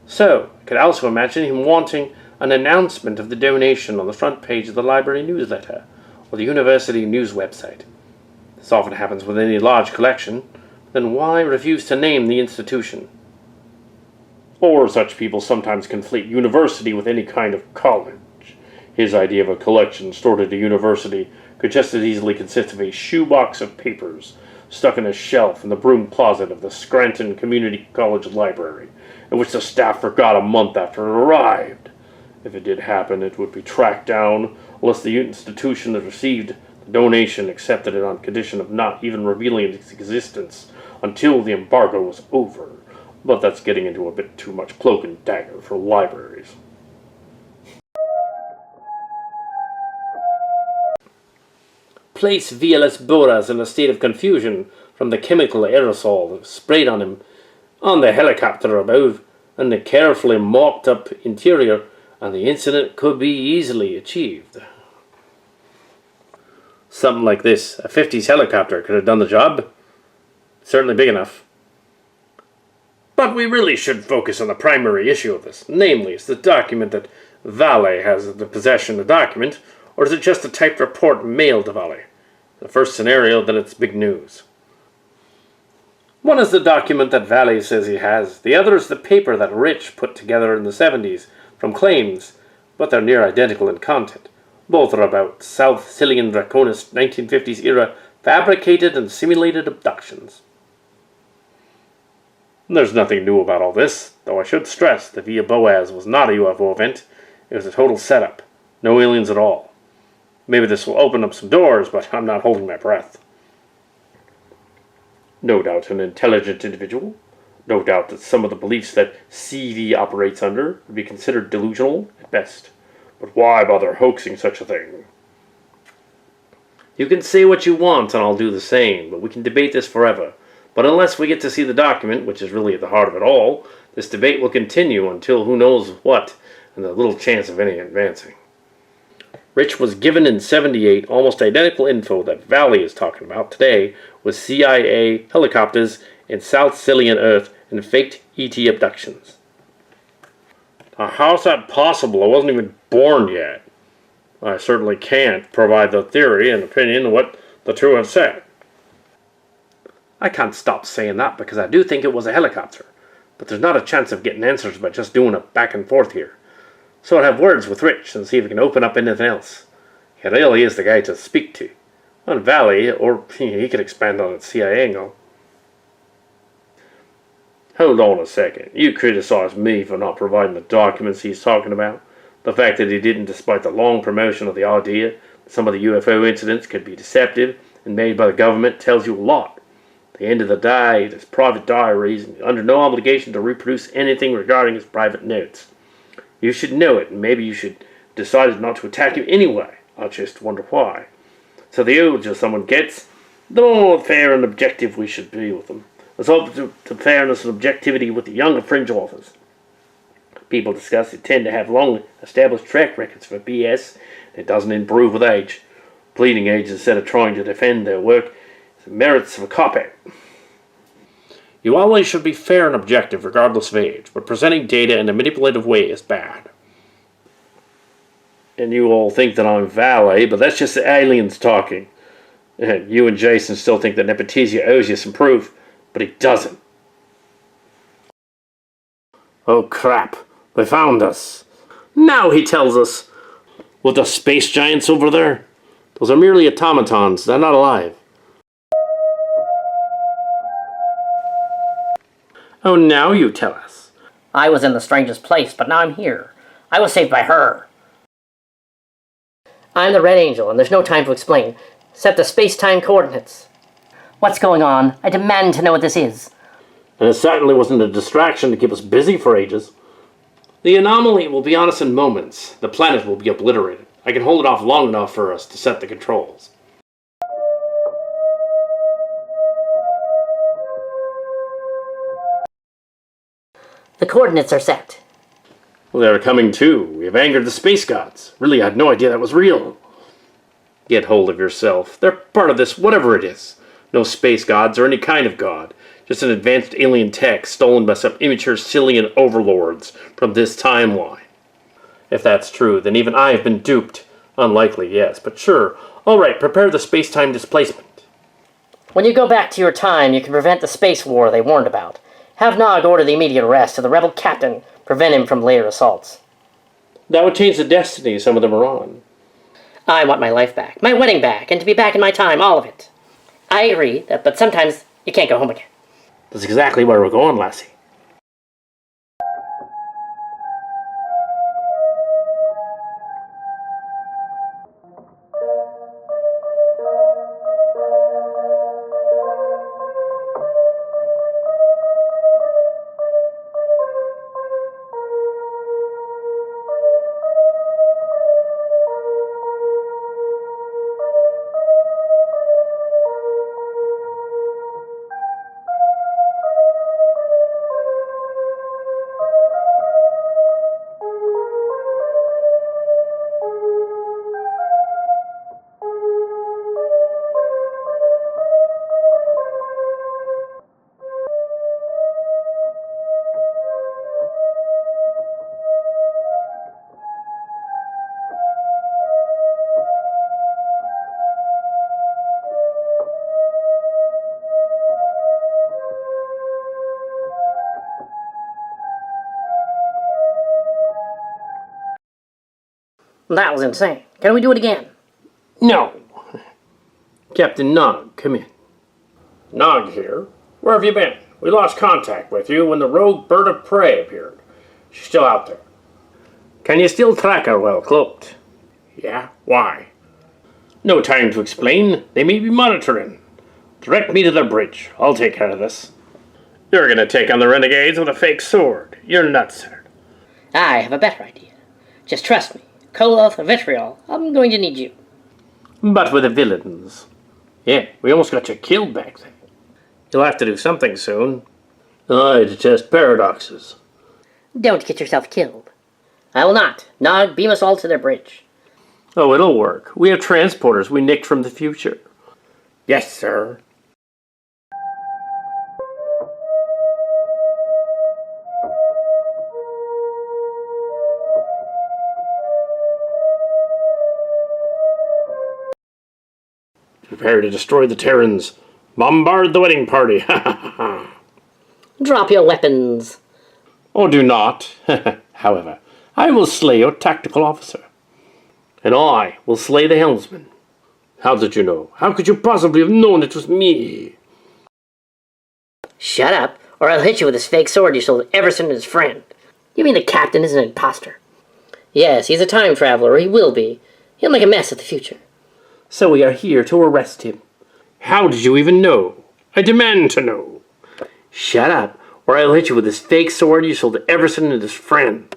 So, I could also imagine him wanting an announcement of the donation on the front page of the library newsletter or the university news website. This often happens with any large collection. Then why refuse to name the institution? Or such people sometimes conflate university with any kind of college. His idea of a collection stored at a university could just as easily consist of a shoebox of papers stuck in a shelf in the broom closet of the Scranton Community College Library, in which the staff forgot a month after it arrived. If it did happen, it would be tracked down, unless the institution that received the donation accepted it on condition of not even revealing its existence until the embargo was over. But that's getting into a bit too much cloak and dagger for libraries. Place Villas Boras in a state of confusion from the chemical aerosol sprayed on him on the helicopter above and the carefully mopped-up interior, and the incident could be easily achieved. Something like this, a 50s helicopter could have done the job. Certainly big enough. But we really should focus on the primary issue of this. Namely, is the document that Vale has in the possession a document, or is it just a typed report mailed to Vale? The first scenario, then it's big news. One is the document that Vale says he has. The other is the paper that Rich put together in the 70s from claims but they're near identical in content. Both are about South Sicilian Draconis 1950s era fabricated and simulated abductions. There's nothing new about all this, though I should stress that Via Boaz was not a UFO event. It was a total setup. No aliens at all. Maybe this will open up some doors, but I'm not holding my breath. No doubt an intelligent individual. No doubt that some of the beliefs that CV operates under would be considered delusional at best. But why bother hoaxing such a thing? You can say what you want and I'll do the same, but we can debate this forever. But unless we get to see the document, which is really at the heart of it all, this debate will continue until who knows what, and there's little chance of any advancing. Rich was given in '78 almost identical info that Valley is talking about today with CIA helicopters in South Sicilian Earth and faked ET abductions. Now, how's that possible? I wasn't even born yet. I certainly can't provide the theory and opinion of what the two have said. I can't stop saying that because I do think it was a helicopter, but there's not a chance of getting answers by just doing a back and forth here. So I'll have words with Rich and see if he can open up anything else. He really is the guy to speak to. On Valley, or he could expand on its CIA angle. Hold on a second. You criticize me for not providing the documents he's talking about. The fact that he didn't, despite the long promotion of the idea that some of the UFO incidents could be deceptive and made by the government, tells you a lot. At the end of the day, it is private diaries and you're under no obligation to reproduce anything regarding his private notes. You should know it, and maybe you should decide not to attack him anyway. I just wonder why. So the older someone gets, the more fair and objective we should be with them. Let's hope to fairness and objectivity with the younger fringe authors. People discuss it tend to have long established track records for BS. It doesn't improve with age. Pleading age instead of trying to defend their work is the merits of a cop-out. You always should be fair and objective regardless of age, but presenting data in a manipulative way is bad. And you all think that I'm valet, but that's just the aliens talking. And you and Jason still think that Nepotizia owes you some proof, but he doesn't. Oh crap, they found us. Now he tells us. With the space giants over there? Those are merely automatons, they're not alive. Oh, now you tell us.
I was in the strangest place, but now I'm here. I was saved by her. I'm the Red Angel, and there's no time to explain. Set the space-time coordinates. What's going on? I demand to know what this is.
And it certainly wasn't a distraction to keep us busy for ages. The anomaly will be on us in moments. The planet will be obliterated. I can hold it off long enough for us to set the controls.
The coordinates are set.
Well, they're coming too. We have angered the space gods. Really, I had no idea that was real. Get hold of yourself. They're part of this, whatever it is. No space gods or any kind of god. Just an advanced alien tech stolen by some immature Sicilian overlords from this timeline. If that's true, then even I have been duped. Unlikely, yes, but sure. Alright, prepare the space-time displacement.
When you go back to your time, you can prevent the space war they warned about. Have Nog order the immediate arrest of the rebel captain. Prevent him from later assaults.
That would change the destiny some of them are on.
I want my life back, my wedding back, and to be back in my time, all of it. I agree, but sometimes you can't go home again.
That's exactly where we're going, lassie.
That was insane. Can we do it again?
No. Captain Nog, come in. Nog here. Where have you been? We lost contact with you when the rogue bird of prey appeared. She's still out there. Can you still track her well cloaked? Yeah, why? No time to explain. They may be monitoring. Direct me to the bridge. I'll take care of this. You're gonna take on the renegades with a fake sword. You're nuts, sir.
I have a better idea. Just trust me. Koloth, Vitriol, I'm going to need you.
But with the villains. Yeah, we almost got you killed back then. You'll have to do something soon. I detest paradoxes.
Don't get yourself killed. I will not. Nog, beam us all to their bridge.
Oh, it'll work. We have transporters we nicked from the future. Yes, sir. Prepare to destroy the Terrans. Bombard the wedding party. Ha ha ha.
Drop your weapons.
Or do not. However, I will slay your tactical officer. And I will slay the helmsman. How did you know? How could you possibly have known it was me?
Shut up, or I'll hit you with this fake sword you sold Everson and his friend. You mean the captain is an imposter? Yes, he's a time traveler, or he will be. He'll make a mess of the future.
So we are here to arrest him. How did you even know? I demand to know. Shut up, or I'll hit you with this fake sword you sold to Everson and his friend.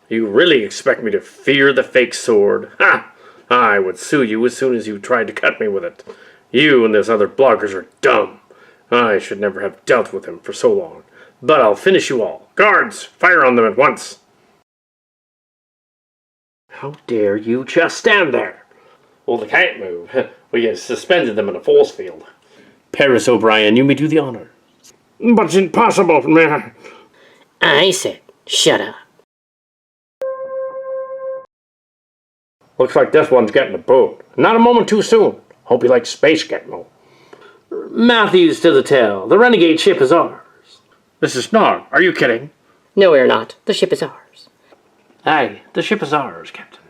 You really expect me to fear the fake sword? Ha! I would sue you as soon as you tried to cut me with it. You and those other bloggers are dumb. I should never have dealt with him for so long. But I'll finish you all. Guards, fire on them at once. How dare you just stand there? Well, they can't move. We have suspended them in a force field. Paris O'Brien, you may do the honor. But it's impossible, man.
I said, shut up.
Looks like this one's getting a boat. Not a moment too soon. Hope you like space, Gitmo. Matthews to the tell. The renegade ship is ours. This is Nog. Are you kidding?
No, we're not. The ship is ours.
Aye, the ship is ours, Captain.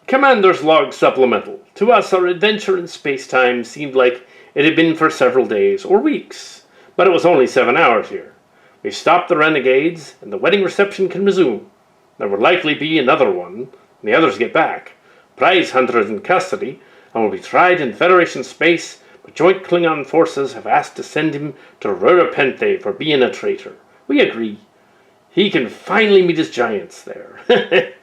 Commander's Log Supplemental. To us, our adventure in space-time seemed like it had been for several days or weeks, but it was only 7 hours here. We stopped the renegades, and the wedding reception can resume. There will likely be another one when the others get back. Prize Hunter is in custody and will be tried in Federation space, but joint Klingon forces have asked to send him to Rurapente for being a traitor. We agree. He can finally meet his giants there.